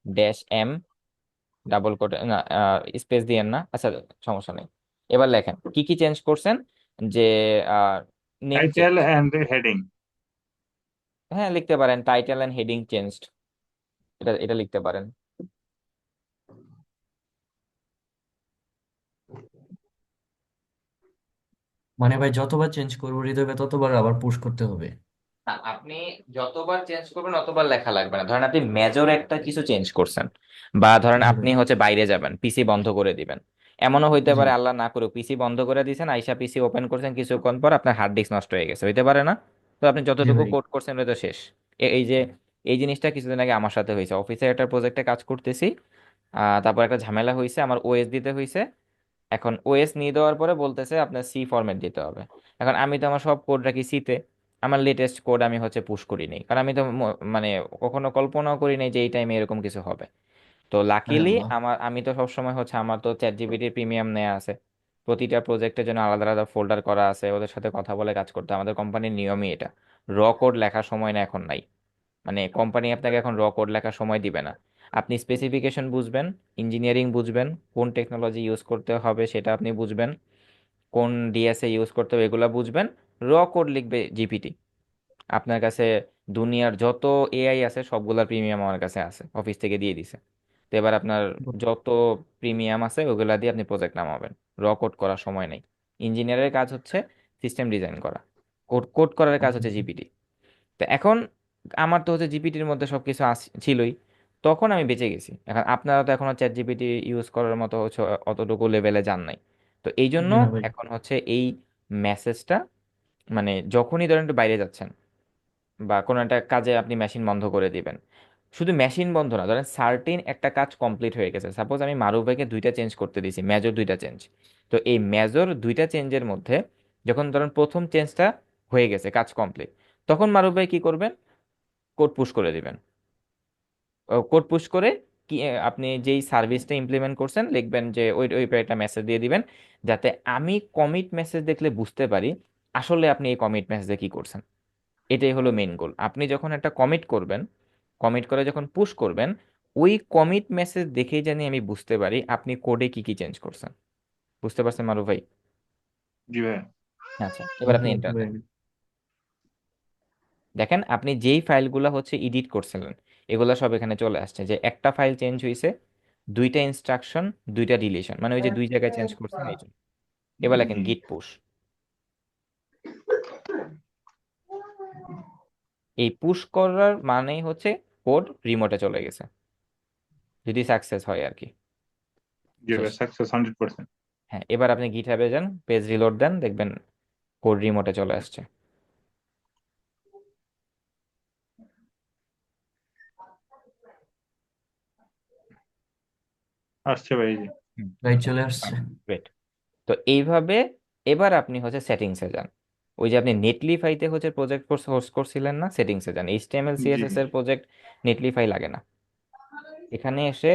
dash M, double quote না, স্পেস দিয়েন না, আচ্ছা সমস্যা নেই। এবার লেখেন কি কি চেঞ্জ করছেন, যে name title change. And heading. হ্যাঁ লিখতে পারেন টাইটেল এন্ড হেডিং চেঞ্জড, এটা এটা লিখতে পারেন। মানে ভাই যতবার চেঞ্জ করবো হৃদয় ভাই ততবার আবার পুশ করতে হবে? না, আপনি যতবার চেঞ্জ করবেন অতবার লেখা লাগবে না। ধরেন আপনি মেজর একটা কিছু চেঞ্জ করছেন, বা ধরেন জি আপনি ভাই। হচ্ছে বাইরে যাবেন, পিসি বন্ধ করে দিবেন। এমনও হইতে জি পারে আল্লাহ না করুক পিসি বন্ধ করে দিয়েছেন, আইসা পিসি ওপেন করছেন, কিছুক্ষণ পর আপনার হার্ড ডিস্ক নষ্ট হয়ে গেছে, হইতে পারে না? তো আপনি জি যতটুকু ভাই। কোড করছেন ওটা তো শেষ। এই যে এই জিনিসটা কিছুদিন আগে আমার সাথে হয়েছে, অফিসে একটা প্রজেক্টে কাজ করতেছি। তারপর একটা ঝামেলা হয়েছে, আমার ওএস দিতে হয়েছে। এখন ওএস নিয়ে দেওয়ার পরে বলতেছে আপনার সি ফরম্যাট দিতে হবে। এখন আমি তো আমার সব কোড রাখি সিতে, আমার লেটেস্ট কোড আমি হচ্ছে পুশ করি নাই, কারণ আমি তো মানে কখনো কল্পনাও করি নাই যে এই টাইমে এরকম কিছু হবে। তো আরে লাকিলি আল্লাহ। আমি তো সবসময় হচ্ছে, আমার তো চ্যাট জিপিটির প্রিমিয়াম নেওয়া আছে, প্রতিটা প্রজেক্টের জন্য আলাদা আলাদা ফোল্ডার করা আছে, ওদের সাথে কথা বলে কাজ করতে হয়। আমাদের কোম্পানির নিয়মই এটা। র কোড লেখার সময় না এখন নাই, মানে কোম্পানি আপনাকে এখন র কোড লেখার সময় দিবে না। আপনি স্পেসিফিকেশন বুঝবেন, ইঞ্জিনিয়ারিং বুঝবেন, কোন টেকনোলজি ইউজ করতে হবে সেটা আপনি বুঝবেন, কোন ডিএসএ ইউজ করতে হবে এগুলা বুঝবেন। র কোড লিখবে জিপিটি। আপনার কাছে দুনিয়ার যত এআই আছে সবগুলার প্রিমিয়াম আমার কাছে আছে, অফিস থেকে দিয়ে দিছে। তো এবার আপনার যত প্রিমিয়াম আছে ওগুলা দিয়ে আপনি প্রজেক্ট নামাবেন। র কোড করার সময় নেই। ইঞ্জিনিয়ারের কাজ হচ্ছে সিস্টেম ডিজাইন করা, কোড কোড করার কাজ হচ্ছে জিপিটি। তো এখন আমার তো হচ্ছে জিপিটির মধ্যে সবকিছু ছিলই, তখন আমি বেঁচে গেছি। এখন আপনারা তো এখনো চ্যাট জিপিটি ইউজ করার মতো হচ্ছে অতটুকু লেভেলে যান নাই। তো এই জন্য জি না ভাই। এখন হচ্ছে এই মেসেজটা, মানে যখনই ধরেন একটু বাইরে যাচ্ছেন বা কোনো একটা কাজে আপনি মেশিন বন্ধ করে দিবেন, শুধু মেশিন বন্ধ না, ধরেন সার্টিন একটা কাজ কমপ্লিট হয়ে গেছে, সাপোজ আমি মারুফ ভাইকে দুইটা চেঞ্জ করতে দিছি, মেজর দুইটা চেঞ্জ। তো এই মেজর দুইটা চেঞ্জের মধ্যে যখন ধরেন প্রথম চেঞ্জটা হয়ে গেছে, কাজ কমপ্লিট, তখন মারুফ ভাই কি করবেন? কোড পুশ করে দিবেন। কোড পুশ করে কি আপনি যেই সার্ভিসটা ইমপ্লিমেন্ট করছেন লিখবেন যে ওই ওই একটা মেসেজ দিয়ে দিবেন, যাতে আমি কমিট মেসেজ দেখলে বুঝতে পারি আসলে আপনি এই কমিট মেসেজে কি করছেন। এটাই হলো মেইন গোল। আপনি যখন একটা কমিট করবেন, কমিট করে যখন পুশ করবেন, ওই কমিট মেসেজ দেখেই জানি আমি বুঝতে পারি আপনি কোডে কি কি চেঞ্জ করছেন। বুঝতে পারছেন মারুফ ভাই? জি ভাই। আচ্ছা, এবার আপনি বুঝতে এন্টার দেন। পারিনি। দেখেন আপনি যেই ফাইলগুলো হচ্ছে এডিট করছিলেন, এগুলো সব এখানে চলে আসছে, যে একটা ফাইল চেঞ্জ হয়েছে, দুইটা ইনস্ট্রাকশন, দুইটা ডিলিশন, মানে ওই যে দুই জায়গায় চেঞ্জ করছেন এই জন্য। এবার লেখেন জি। গিট পুশ। এই পুশ করার মানেই হচ্ছে কোড রিমোটে চলে গেছে, যদি সাকসেস হয় আর কি। জি শেষ। ভাই, সাকসেস 100%। হ্যাঁ, এবার আপনি গিটহাবে যান, পেজ রিলোড দেন, দেখবেন কোড রিমোটে চলে আসছে। আসছে ভাই, জি। হুম। ভাই চলে আসছে। গ্রেট। তো এইভাবে এবার আপনি হচ্ছে সেটিংসে যান। ওই যে আপনি নেটলিফাইতে হচ্ছে প্রজেক্ট হোস্ট করছিলেন না, সেটিংসে যান। এইচটিএমএল জি। সিএসএস এর প্রজেক্ট নেটলিফাই লাগে না। এখানে এসে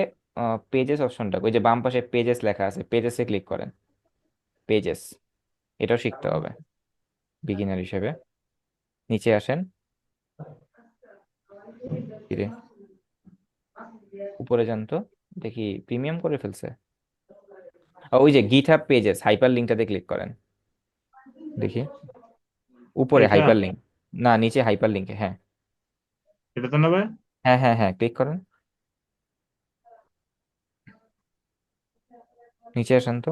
পেজেস অপশনটা, ওই যে বাম পাশে পেজেস লেখা আছে, পেজেসে ক্লিক করেন। পেজেস, এটাও শিখতে হবে বিগিনার হিসেবে। নিচে আসেন। ফিরে উপরে যান তো, দেখি প্রিমিয়াম করে ফেলছে। ওই যে গিটহাব পেজেস হাইপার লিঙ্কটাতে ক্লিক করেন, দেখি উপরে এটা হাইপার লিঙ্ক। না, নিচে হাইপার লিঙ্কে, হ্যাঁ। এটা তো না ভাই। হ্যাঁ হ্যাঁ হ্যাঁ, ক্লিক করেন, নিচে আসেন তো।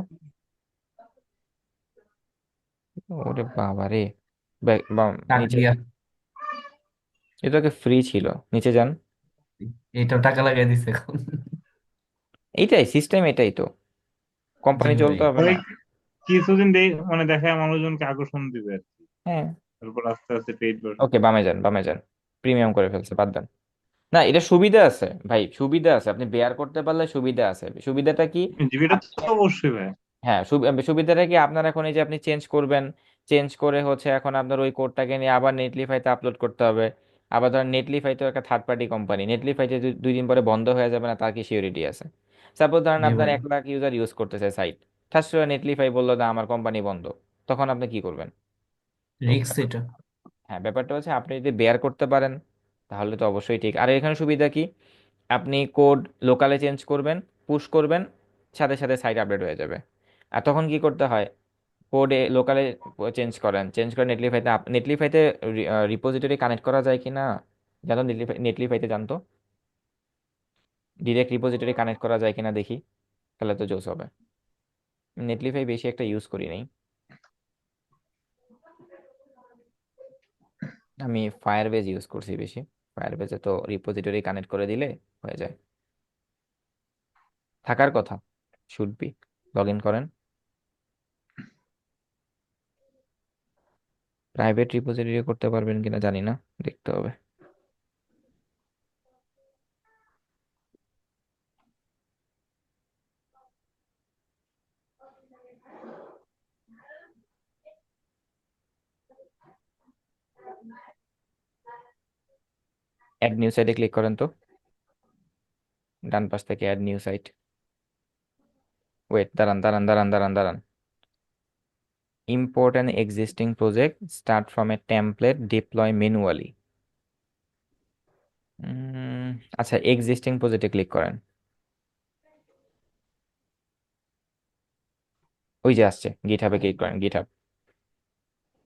ওরে বাবা রে, টাকা নিচে। দিয়া। এটাকে ফ্রি ছিল, নিচে যান। এইটাও টাকা লাগাই দিছে এখন। এইটাই সিস্টেম, এটাই তো, জি কোম্পানি ভাই। চলতে হবে ভাই না। কিছুদিন মানে দেখায় মানুষজনকে আকর্ষণ দিবে আর কি। হ্যাঁ। তারপর আস্তে আস্তে পেইড ভার্সন। ওকে, বামে যান, বামে যান। প্রিমিয়াম করে ফেলছে, বাদ দেন। না, এটা সুবিধা আছে ভাই, সুবিধা আছে, আপনি বেয়ার করতে পারলে সুবিধা আছে। সুবিধাটা কি? জিবিটা তো অবশ্যই ভাই। হ্যাঁ, সুবিধাটা কি আপনার, এখন এই যে আপনি চেঞ্জ করবেন, চেঞ্জ করে হচ্ছে এখন আপনার ওই কোডটাকে নিয়ে আবার নেটলিফাইতে আপলোড করতে হবে। আবার ধরেন নেটলিফাই তো একটা থার্ড পার্টি কোম্পানি, নেটলিফাইতে দুই দিন পরে বন্ধ হয়ে যাবে না, তার কি সিওরিটি আছে? সাপোজ ধরেন জি আপনার ভাই। 1 লাখ ইউজার ইউজ করতেছে সাইট, ঠাস করে নেটলিফাই বললো না আমার কোম্পানি বন্ধ, তখন আপনি কি করবেন? তো রিক্স এটা। হ্যাঁ, ব্যাপারটা হচ্ছে আপনি যদি বেয়ার করতে পারেন তাহলে তো অবশ্যই ঠিক। আর এখানে সুবিধা কি? আপনি কোড লোকালে চেঞ্জ করবেন, পুশ করবেন, সাথে সাথে সাইট আপডেট হয়ে যাবে। আর তখন কি করতে হয়? কোডে লোকালে চেঞ্জ করেন, চেঞ্জ করে নেটলিফাইতে নেটলিফাইতে রিপোজিটরি কানেক্ট করা যায় কি না জানো? নেটলিফাইতে জানতো ডিরেক্ট রিপোজিটরি কানেক্ট করা যায় কিনা দেখি, তাহলে তো জোস হবে। নেটলিফাই বেশি একটা ইউজ করি নাই, আমি ফায়ারবেজ ইউজ করছি বেশি। ফায়ারবেজে তো রিপোজিটরি কানেক্ট করে দিলে হয়ে যায়। থাকার কথা, শুড বি। লগ ইন করেন। প্রাইভেট রিপোজিটরি করতে পারবেন কিনা জানি না, দেখতে হবে। অ্যাড নিউ সাইটে ক্লিক করেন তো, ডান পাশ থেকে অ্যাড নিউ সাইট। ওয়েট, দাঁড়ান দাঁড়ান দাঁড়ান দাঁড়ান দাঁড়ান। Import an existing project, start from a template, deploy manually. আচ্ছা, এক্সিস্টিং প্রজেক্টে ক্লিক করেন। ওই যে আসছে, গিটহাবে ক্লিক করেন, গিটহাব।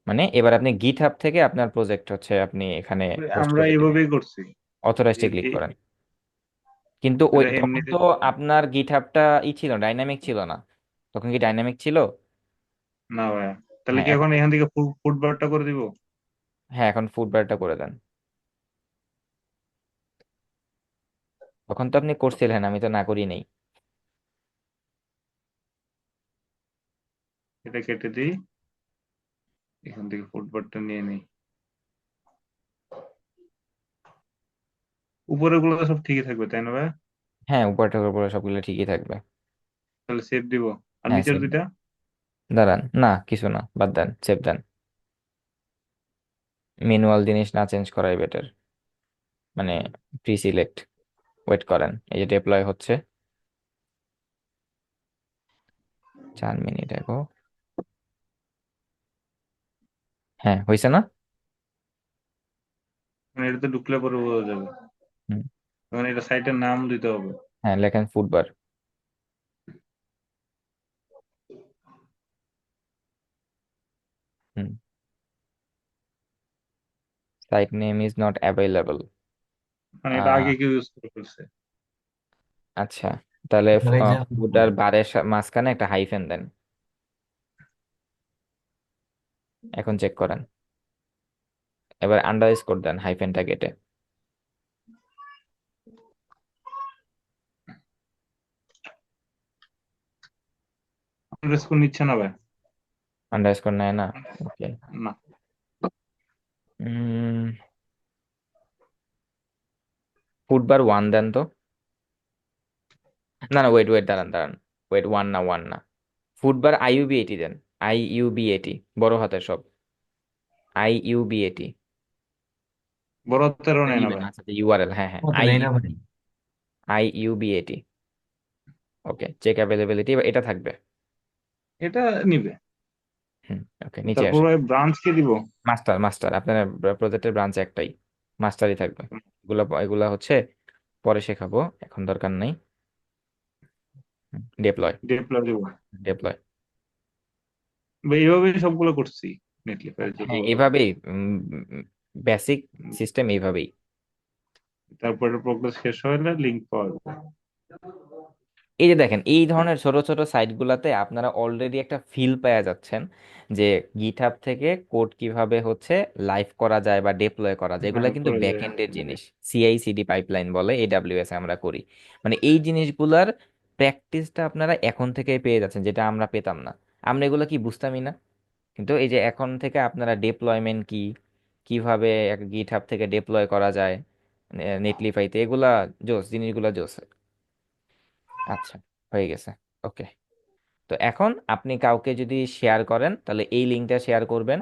মানে এবার আপনি গিটহাব থেকে আপনার প্রজেক্ট হচ্ছে আপনি এখানে হোস্ট আমরা করে দিবেন। এইভাবেই করছি। অথরাইজডে এ- ক্লিক এ- করেন। কিন্তু ওই এটা তখন এমনিতে। তো আপনার গিটহাবটা ছিল, ডাইনামিক ছিল না। তখন কি ডাইনামিক ছিল? না ভাই, তাহলে হ্যাঁ কি এখন এখান থেকে ফুড বারটা করে দিব? হ্যাঁ, এখন ফুটবারটা করে দেন। তখন তো আপনি করছিলেন, আমি তো না করি নেই। এটা কেটে দিই, এখান থেকে ফুড বারটা নিয়ে নিই। উপরের গুলো সব ঠিকই থাকবে তাই না ভাই? হ্যাঁ, উপরটা উপরে সবগুলো ঠিকই থাকবে। তাহলে সেভ দিব। আর হ্যাঁ, নিচের সেভ। দুইটা? দাঁড়ান, না কিছু না, বাদ দেন, সেভ দেন। ম্যানুয়াল জিনিস না চেঞ্জ করাই বেটার, মানে প্রি সিলেক্ট। ওয়েট করেন, এই যে ডিপ্লয় হচ্ছে। 4 মিনিট এগো। হ্যাঁ, হয়েছে না? মানে এটাতে ঢুকলে পরে বোঝা যাবে। হুম। মানে এটা সাইটের নাম দিতে হবে। হ্যাঁ, লেখেন ফুডবার। হুম। Site name is not available. মানে এটা আগে কেউ ইউজ করে ফেলছে। আচ্ছা, তাহলে ভাই যা ফুডার বারের মাঝখানে একটা হাইফেন দেন। এখন চেক করেন। এবার আন্ডারস্কোর দেন হাইফেনটা কেটে। আন্ডারস্কোর নিচ্ছে না ভাই। আন্ডারস্কোর নেয় না? ওকে। না। ফুডবার 1 দেন তো। না না, ওয়েট ওয়েট, দাঁড়ান দাঁড়ান। ওয়েট, ওয়ান না, ওয়ান না। ফুডবার IUB80 দেন। IUB80, বড় হাতের সব। IUB80। বড় হাতেরও নেয় না নিবেন, ভাই। আচ্ছা, ইউআরএল, হ্যাঁ হ্যাঁ, মতো নেই না ভাই। IUB80। ওকে, চেক অ্যাভেলেবিলিটি, এটা থাকবে। এটা নিবে। হুম। ওকে, নিচে তারপর আসেন। ব্রাঞ্চ কে দিব? মাস্টার, মাস্টার, আপনার প্রজেক্টের ব্রাঞ্চ একটাই, মাস্টারই থাকবে। এগুলা এগুলা হচ্ছে পরে শেখাবো, এখন দরকার নাই। ডিপ্লয়। ডিপ্লয় দিব। ডিপ্লয়। বা এইভাবেই সবগুলো করছি নেটলিফাই হ্যাঁ, যতগুলো। এভাবেই বেসিক সিস্টেম এইভাবেই। তারপরে প্রোগ্রেস শেষ হলে লিংক পাওয়া যাবে। এই যে দেখেন, এই ধরনের ছোট ছোট সাইট গুলাতে আপনারা অলরেডি একটা ফিল পেয়ে যাচ্ছেন যে গিটহাব থেকে কোড কিভাবে হচ্ছে লাইভ করা যায় বা ডিপ্লয় করা যায়। এগুলা হ্যাঁ, কিন্তু করা ব্যাক যায়। এন্ডের জিনিস, CI/CD পাইপলাইন বলে, AWS আমরা করি। মানে এই জিনিসগুলার প্র্যাকটিসটা আপনারা এখন থেকেই পেয়ে যাচ্ছেন, যেটা আমরা পেতাম না। আমরা এগুলো কি বুঝতামই না। কিন্তু এই যে এখন থেকে আপনারা ডিপ্লয়মেন্ট কি, কিভাবে গিটহাব থেকে ডিপ্লয় করা যায় নেটলিফাইতে, এগুলা জোস, জিনিসগুলা জোস। আচ্ছা, হয়ে গেছে। ওকে। তো এখন আপনি কাউকে যদি শেয়ার করেন, তাহলে এই লিঙ্কটা শেয়ার করবেন।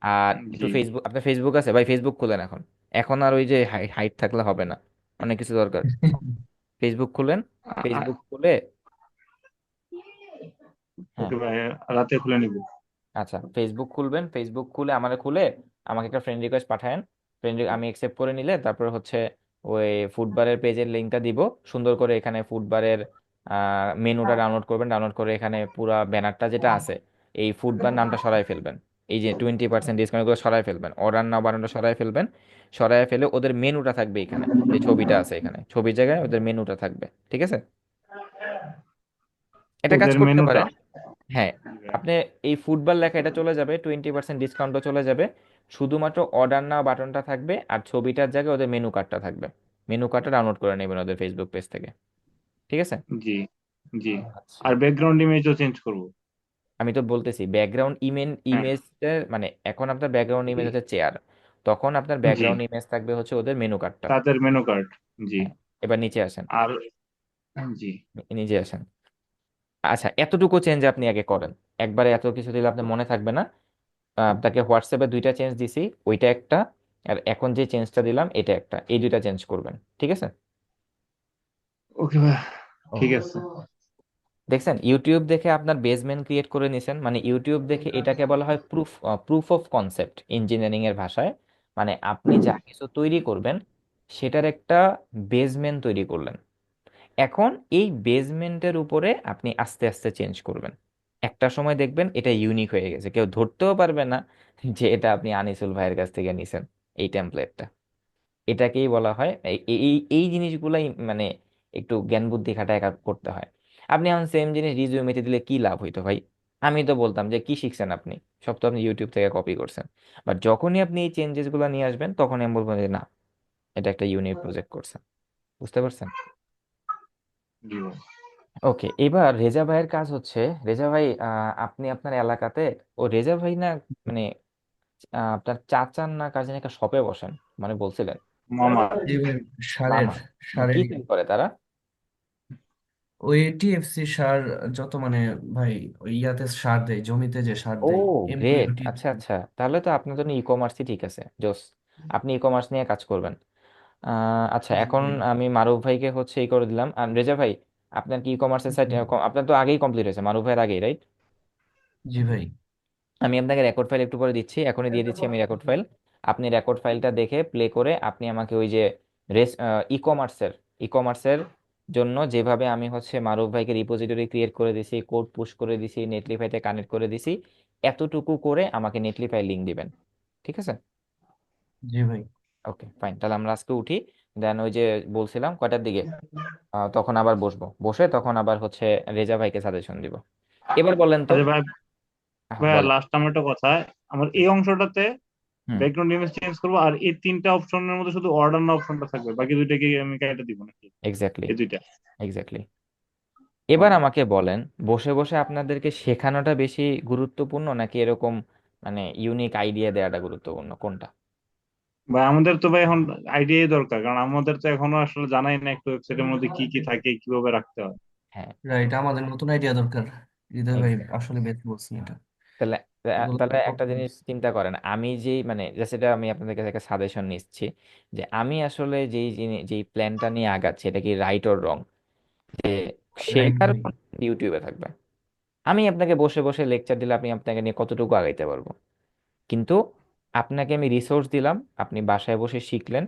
আর একটু জি। ফেসবুক, আপনার ফেসবুক আছে ভাই? ফেসবুক খুলেন এখন। এখন আর ওই যে হাইট থাকলে হবে না, অনেক কিছু দরকার। ফেসবুক খুলেন। ফেসবুক খুলে, হ্যাঁ, ওকে ভাই, রাতে খুলে নিব। আচ্ছা, ফেসবুক খুলবেন। ফেসবুক খুলে, আমাকে খুলে আমাকে একটা ফ্রেন্ড রিকোয়েস্ট পাঠায়েন। আমি অ্যাকসেপ্ট করে নিলে তারপর হচ্ছে ওই ফুডবারের পেজের লিঙ্কটা দিব। সুন্দর করে এখানে ফুডবারের মেনুটা ডাউনলোড করবেন। ডাউনলোড করে এখানে পুরা ব্যানারটা যেটা আছে, এই ফুডবার নামটা সরাই ফেলবেন। এই যে 20% ডিসকাউন্ট, গুলো সরাই ফেলবেন। অর্ডার নাও বানানোটা সরাই ফেলবেন। সরাই ফেলে ওদের মেনুটা থাকবে এখানে, যে ছবিটা আছে এখানে, ছবির জায়গায় ওদের মেনুটা থাকবে। ঠিক আছে? এটা কাজ ওদের করতে মেনুটা। পারেন। হ্যাঁ, আপনি এই ফুটবল লেখা এটা চলে যাবে, 20% ডিসকাউন্টও চলে যাবে। শুধুমাত্র অর্ডার নাও বাটনটা থাকবে, আর ছবিটার জায়গায় ওদের মেনু কার্ডটা থাকবে। মেনু কার্ডটা ডাউনলোড করে নেবেন ওদের ফেসবুক পেজ থেকে। ঠিক আছে? জি। জি। আচ্ছা, আর ব্যাকগ্রাউন্ড ইমেজও চেঞ্জ করব। আমি তো বলতেছি ব্যাকগ্রাউন্ড হ্যাঁ। ইমেজটা, মানে এখন আপনার ব্যাকগ্রাউন্ড ইমেজ হচ্ছে চেয়ার, তখন আপনার জি। ব্যাকগ্রাউন্ড ইমেজ থাকবে হচ্ছে ওদের মেনু কার্ডটা। তাদের মেনু কার্ড। জি। হ্যাঁ, এবার নিচে আসেন। আর জি। নিচে আসেন। আচ্ছা, এতটুকু চেঞ্জ আপনি আগে করেন। একবারে এত কিছু দিলে আপনার মনে থাকবে না। আপনাকে হোয়াটসঅ্যাপে দুইটা চেঞ্জ দিছি, ওইটা একটা, আর এখন যে চেঞ্জটা দিলাম এটা একটা, এই দুইটা চেঞ্জ করবেন। ঠিক আছে? ওকে ভাই, ঠিক ওকে। আছে। দেখছেন, ইউটিউব দেখে আপনার বেসমেন্ট ক্রিয়েট করে নিছেন। মানে ইউটিউব দেখে, এটাকে বলা হয় প্রুফ অফ কনসেপ্ট ইঞ্জিনিয়ারিং এর ভাষায়। মানে আপনি যা কিছু তৈরি করবেন, সেটার একটা বেসমেন্ট তৈরি করলেন। এখন এই বেসমেন্টের উপরে আপনি আস্তে আস্তে চেঞ্জ করবেন। একটা সময় দেখবেন এটা ইউনিক হয়ে গেছে, কেউ ধরতেও পারবে না যে এটা আপনি আনিসুল ভাইয়ের কাছ থেকে নিছেন, এই টেমপ্লেটটা। এটাকেই বলা হয় এই এই এই জিনিসগুলাই, মানে একটু জ্ঞান বুদ্ধি খাটায় কাজ করতে হয়। আপনি এখন সেম জিনিস রিজিউমেতে দিলে কি লাভ হইতো ভাই? আমি তো বলতাম যে কি শিখছেন আপনি, সব তো আপনি ইউটিউব থেকে কপি করছেন। বাট যখনই আপনি এই চেঞ্জেস গুলো নিয়ে আসবেন, তখন আমি বলবো যে না, এটা একটা ইউনিক প্রজেক্ট করছেন। বুঝতে পারছেন? জি ভাই। ওকে, এবার রেজা ভাইয়ের কাজ হচ্ছে, রেজা ভাই আপনি আপনার এলাকাতে, ও রেজা ভাই না, মানে আপনার চাচার না কাজিন একটা শপে বসেন, মানে বলছিলেন। মামা। জি ভাই, সারের মামা? কি সারেরই। সেল করে তারা? ওই টিএফসি সার, যত মানে ভাই, ওই ইয়াতে সার দেয়, জমিতে যে সার ও দেয়, এমপিও গ্রেট, আচ্ছা টিএফসি। আচ্ছা, তাহলে তো আপনার জন্য ই কমার্সই ঠিক আছে, জোস। আপনি ই কমার্স নিয়ে কাজ করবেন। আচ্ছা, জি এখন ভাই। আমি মারুফ ভাইকে হচ্ছে ই করে দিলাম। আর রেজা ভাই, আপনার কি ই কমার্সের সাইট, আপনার তো আগেই কমপ্লিট হয়েছে, মারুফ ভাইয়ের আগেই, রাইট? জি ভাই। আমি আপনাকে রেকর্ড ফাইল একটু পরে দিচ্ছি, এখনই দিয়ে দিচ্ছি আমি রেকর্ড ফাইল। আপনি রেকর্ড ফাইলটা দেখে প্লে করে আপনি আমাকে ওই যে রেস ই কমার্সের ই কমার্সের জন্য যেভাবে আমি হচ্ছে মারুফ ভাইকে রিপোজিটরি ক্রিয়েট করে দিছি, কোড পুশ করে দিছি, নেটলিফাইতে কানেক্ট করে দিছি, এতটুকু করে আমাকে নেটলিফাই লিংক দিবেন। ঠিক আছে? জি ভাই। ওকে ফাইন, তাহলে আমরা আজকে উঠি। দেন ওই যে বলছিলাম কয়টার দিকে, তখন আবার বসবো, বসে তখন আবার হচ্ছে রেজা ভাইকে সাজেশন দিব। এবার বলেন তো। আচ্ছা ভাই, ভাইয়া বলেন। লাস্ট আমার একটা কথা, আমার এই অংশটাতে হুম। ব্যাকগ্রাউন্ড ইমেজ চেঞ্জ করবো, আর এই তিনটা অপশনের মধ্যে শুধু অর্ডার না অপশনটা থাকবে, বাকি দুইটাকে আমি কেটে দিব নাকি? এক্স্যাক্টলি, এই দুইটা। এক্স্যাক্টলি। এবার আমাকে বলেন, বসে বসে আপনাদেরকে শেখানোটা বেশি গুরুত্বপূর্ণ নাকি এরকম মানে ইউনিক আইডিয়া দেওয়াটা গুরুত্বপূর্ণ, কোনটা? ভাই আমাদের তো ভাই এখন আইডিয়াই দরকার, কারণ আমাদের তো এখনো আসলে জানাই না একটু ওয়েবসাইটের মধ্যে কি কি থাকে, কিভাবে রাখতে হয়। হ্যাঁ, রাইট, আমাদের নতুন আইডিয়া দরকার। হৃদয় ভাই এক্স্যাক্টলি। আসলে বেশ বলছেন এটা। তাহলে এগুলো তাহলে তো একটা করতে হবে। জিনিস চিন্তা করেন, আমি যেই মানে যেটা আমি আপনাদের কাছে একটা সাজেশন নিচ্ছি, যে আমি আসলে যেই প্ল্যানটা নিয়ে আগাচ্ছি এটা কি রাইট অর রং, যে রাইট শেখার ভাই। ইউটিউবে থাকবে। আমি আপনাকে বসে বসে লেকচার দিলে আমি আপনাকে নিয়ে কতটুকু আগাইতে পারবো? কিন্তু আপনাকে আমি রিসোর্স দিলাম, আপনি বাসায় বসে শিখলেন,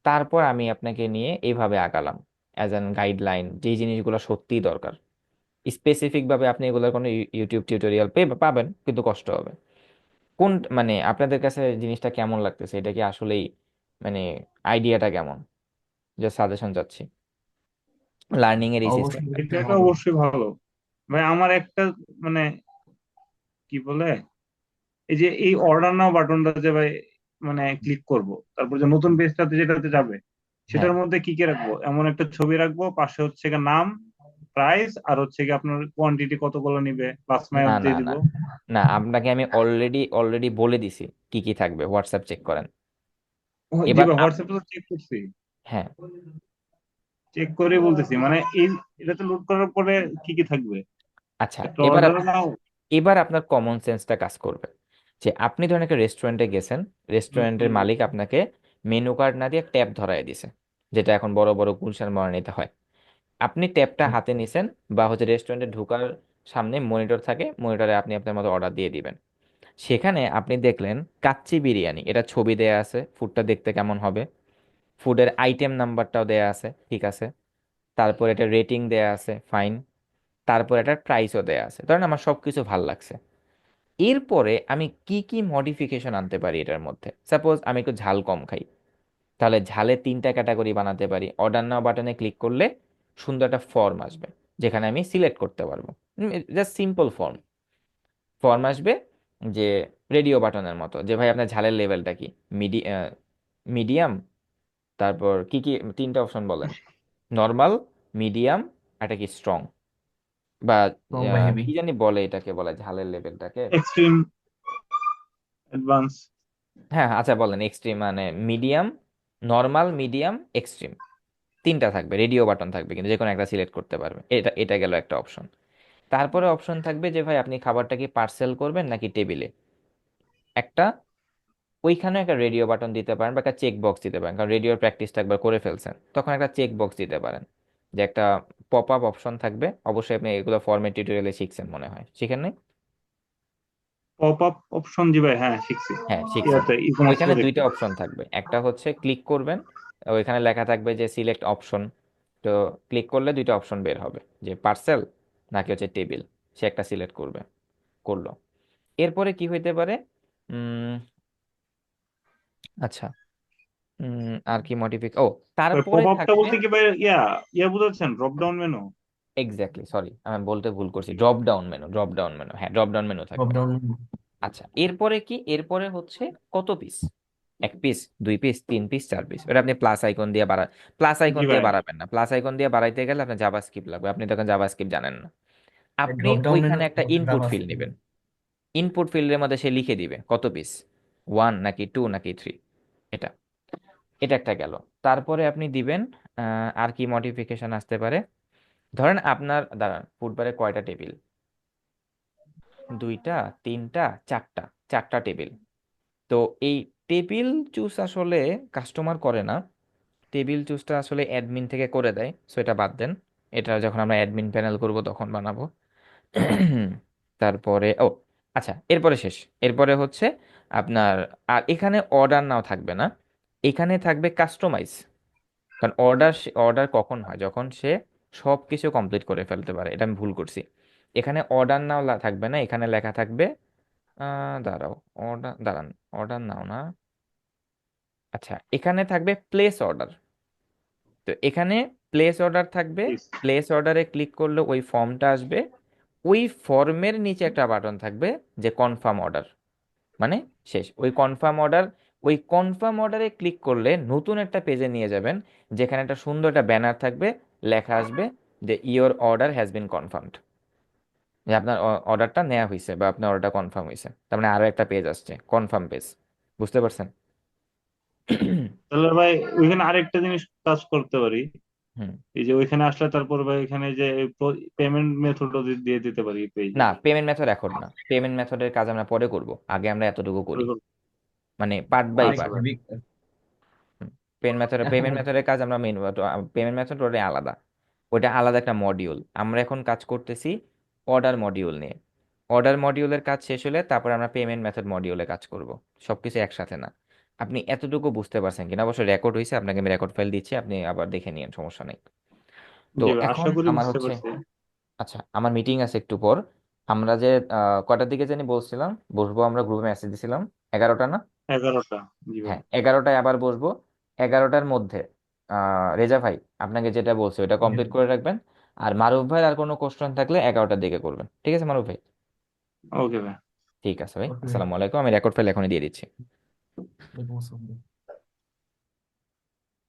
তারপর আমি আপনাকে নিয়ে এইভাবে আগালাম অ্যাজ অ্যান গাইডলাইন, যেই জিনিসগুলো সত্যিই দরকার। স্পেসিফিক ভাবে আপনি এগুলোর কোনো ইউটিউব টিউটোরিয়াল পাবেন, কিন্তু কষ্ট হবে। কোন মানে আপনাদের কাছে জিনিসটা কেমন লাগতেছে, এটা কি আসলেই মানে আইডিয়াটা কেমন, যে সাজেশন চাচ্ছি লার্নিং এর এই অবশ্যই সিস্টেমটা? এটা এটা ভালো। অবশ্যই ভালো। ভাই আমার একটা মানে কি বলে, এই যে এই অর্ডার নাও বাটনটা যে ভাই মানে ক্লিক করব, তারপর যে নতুন পেজটাতে যেটাতে যাবে, হ্যাঁ। সেটার মধ্যে কি কি রাখবো? এমন একটা ছবি রাখবো, পাশে হচ্ছে গিয়ে নাম, প্রাইস, আর হচ্ছে কি আপনার কোয়ান্টিটি কতগুলো নিবে, প্লাস না মাইনাস না দিয়ে দিব। না না, আপনাকে আমি অলরেডি বলে দিছি কি কি থাকবে, হোয়াটসঅ্যাপ চেক করেন। ও জি এবার ভাই, হোয়াটসঅ্যাপে তো চেক করছি, হ্যাঁ। চেক করে বলতেছি মানে এই এটাতে লোড করার পরে কি কি থাকবে, আচ্ছা, একটা এবার অর্ডার নাও। এবার আপনার কমন সেন্সটা কাজ করবে, যে আপনি ধরেন একটা রেস্টুরেন্টে গেছেন, হুম, রেস্টুরেন্টের হুম। মালিক আপনাকে মেনু কার্ড না দিয়ে ট্যাব ধরায় দিছে, যেটা এখন বড় বড় গুলশান নিতে হয়। আপনি ট্যাবটা হাতে নিছেন, বা হচ্ছে রেস্টুরেন্টে ঢোকার সামনে মনিটর থাকে, মনিটরে আপনি আপনার মতো অর্ডার দিয়ে দিবেন। সেখানে আপনি দেখলেন কাচ্চি বিরিয়ানি, এটা ছবি দেয়া আছে, ফুডটা দেখতে কেমন হবে, ফুডের আইটেম নাম্বারটাও দেয়া আছে, ঠিক আছে, তারপর এটা রেটিং দেয়া আছে, ফাইন, তারপর এটা প্রাইসও দেয়া আছে, ধরেন আমার সবকিছু ভাল লাগছে। এরপরে আমি কি কি মডিফিকেশন আনতে পারি এটার মধ্যে, সাপোজ আমি একটু ঝাল কম খাই, তাহলে ঝালের তিনটা ক্যাটাগরি বানাতে পারি। অর্ডার নাও বাটনে ক্লিক করলে সুন্দর একটা ফর্ম আসবে, যেখানে আমি সিলেক্ট করতে পারবো। জাস্ট সিম্পল ফর্ম, ফর্ম আসবে, যে রেডিও বাটনের মতো, যে ভাই আপনার ঝালের লেভেলটা কি, মিডিয়াম, তারপর কি কি তিনটা অপশন বলেন, নর্মাল, মিডিয়াম, একটা কি স্ট্রং, বা রং বা হেভি। কি জানি বলে এটাকে, বলে ঝালের লেভেলটাকে। Extreme, advance. হ্যাঁ হ্যাঁ, আচ্ছা বলেন, এক্সট্রিম মানে মিডিয়াম, নর্মাল, মিডিয়াম, এক্সট্রিম, তিনটা থাকবে, রেডিও বাটন থাকবে, কিন্তু যে কোনো একটা সিলেক্ট করতে পারবে, এটা এটা গেল একটা অপশন। তারপরে অপশন থাকবে যে ভাই আপনি খাবারটা কি পার্সেল করবেন নাকি টেবিলে, একটা, ওইখানে একটা রেডিও বাটন দিতে পারেন বা একটা চেক বক্স দিতে পারেন, কারণ রেডিওর প্র্যাকটিসটা একবার করে ফেলছেন, তখন একটা চেক বক্স দিতে পারেন, যে একটা পপ আপ অপশন থাকবে। অবশ্যই আপনি এগুলো ফরম্যাট টিউটোরিয়ালে শিখছেন মনে হয়, শিখেন নাই? পপ আপ অপশন, জি ভাই হ্যাঁ শিখছি, হ্যাঁ শিখছেন। ইয়াতে ই কমার্স ওইখানে দুইটা প্রজেক্টে। অপশন থাকবে, একটা হচ্ছে ক্লিক করবেন, ওইখানে লেখা থাকবে যে সিলেক্ট অপশন, তো ক্লিক করলে দুইটা অপশন বের হবে, যে পার্সেল নাকি হচ্ছে টেবিল, সে একটা সিলেক্ট করবে, করলো। এরপরে কি হইতে পারে, উম আচ্ছা, আর কি ও, তারপরে পপ আপটা থাকবে, বলতে কি ভাই, ইয়া ইয়া বুঝাচ্ছেন, drop down menu? Exactly, sorry আমি বলতে ভুল করছি, drop down menu, drop down menu, হ্যাঁ ড্রপ ডাউন মেনু ড্রপ থাকবে। ডাউন। আচ্ছা, এরপরে কি, এরপরে হচ্ছে কত পিস, এক পিস, দুই পিস, তিন পিস, চার পিস, ওটা আপনি প্লাস আইকন দিয়ে প্লাস জি আইকন দিয়ে ভাই। বাড়াবেন না, প্লাস আইকন দিয়ে বাড়াইতে গেলে আপনার জাভা স্ক্রিপ্ট লাগবে, আপনি তখন জাভা স্ক্রিপ্ট জানেন না। আপনি ড্রপ ডাউন মেনু ওইখানে একটা ইনপুট ফিল্ড নেবেন, ইনপুট ফিল্ডের মধ্যে সে লিখে দিবে কত পিস, ওয়ান নাকি টু নাকি থ্রি, এটা। এটা একটা গেল। তারপরে আপনি দিবেন আর কি মডিফিকেশন আসতে পারে। ধরেন আপনার দাঁড়ান ফুডবারে কয়টা টেবিল, দুইটা, তিনটা, চারটা, চারটা টেবিল। তো এই টেবিল চুজ আসলে কাস্টমার করে না, টেবিল চুজটা আসলে অ্যাডমিন থেকে করে দেয়, সো এটা বাদ দেন। এটা যখন আমরা অ্যাডমিন প্যানেল করব তখন বানাবো। তারপরে আচ্ছা এরপরে শেষ। এরপরে হচ্ছে আপনার, আর এখানে অর্ডার নাও থাকবে না, এখানে থাকবে কাস্টমাইজ। কারণ অর্ডার, অর্ডার কখন হয়, যখন সে সব কিছু কমপ্লিট করে ফেলতে পারে। এটা আমি ভুল করছি। এখানে অর্ডার নাও থাকবে না, এখানে লেখা থাকবে দাঁড়াও, অর্ডার দাঁড়ান, অর্ডার নাও না, আচ্ছা এখানে থাকবে প্লেস অর্ডার। তো এখানে প্লেস অর্ডার থাকবে, Yes. প্লেস অর্ডারে ক্লিক করলে ওই ফর্মটা আসবে, ওই ফর্মের নিচে একটা বাটন থাকবে যে কনফার্ম অর্ডার, মানে শেষ ওই কনফার্ম অর্ডার। ওই কনফার্ম অর্ডারে ক্লিক করলে নতুন একটা পেজে নিয়ে যাবেন, যেখানে একটা সুন্দর একটা ব্যানার থাকবে, লেখা আসবে যে your order has been confirmed, যে আপনার অর্ডারটা নেওয়া হয়েছে বা আপনার অর্ডারটা কনফার্ম হয়েছে। তার মানে আরো একটা পেজ আসছে, কনফার্ম পেজ। বুঝতে পারছেন? তাহলে ভাই ওইখানে আরেকটা জিনিস কাজ করতে পারি। হুম। এই যে ওইখানে আসলে তারপর ভাই এখানে যে পেমেন্ট মেথডও দিয়ে দিতে পারি পেজে। না, পেমেন্ট মেথড এখন না, পেমেন্ট মেথডের কাজ আমরা পরে করব, আগে আমরা এতটুকু করি, মানে পার্ট বাই অনেক আচ্ছা পার্ট। ভাই। হেভি। পেমেন্ট মেথডের কাজ আমরা মেন, পেমেন্ট মেথড ওটা আলাদা, ওটা আলাদা একটা মডিউল। আমরা এখন কাজ করতেছি অর্ডার মডিউল নিয়ে। অর্ডার মডিউলের কাজ শেষ হলে তারপর আমরা পেমেন্ট মেথড মডিউলে কাজ করব, সবকিছু একসাথে না। আপনি এতটুকু বুঝতে পারছেন কিনা অবশ্যই রেকর্ড হয়েছে, আপনাকে আমি রেকর্ড ফাইল দিচ্ছি, আপনি আবার দেখে নিন, সমস্যা নেই। তো জি ভাই, এখন আশা করি আমার বুঝতে হচ্ছে, পারছি। আচ্ছা আমার মিটিং আছে একটু পর। আমরা যে কটার দিকে জানি বলছিলাম বসবো, আমরা গ্রুপে মেসেজ দিছিলাম 11টা না? 11টা। জি ভাই। হ্যাঁ 11টায় আবার বসবো। 11টার মধ্যে রেজা ভাই আপনাকে যেটা বলছে ওটা কমপ্লিট করে রাখবেন। আর মারুফ ভাই আর কোনো কোশ্চেন থাকলে 11টার দিকে করবেন, ঠিক আছে মারুফ ভাই? ওকে ভাই। ঠিক আছে ভাই, ওকে ভাই। আসসালামু আলাইকুম, আমি রেকর্ড ফাইল এখনই দিয়ে দিচ্ছি। ওয়ালাইকুম আসসালাম।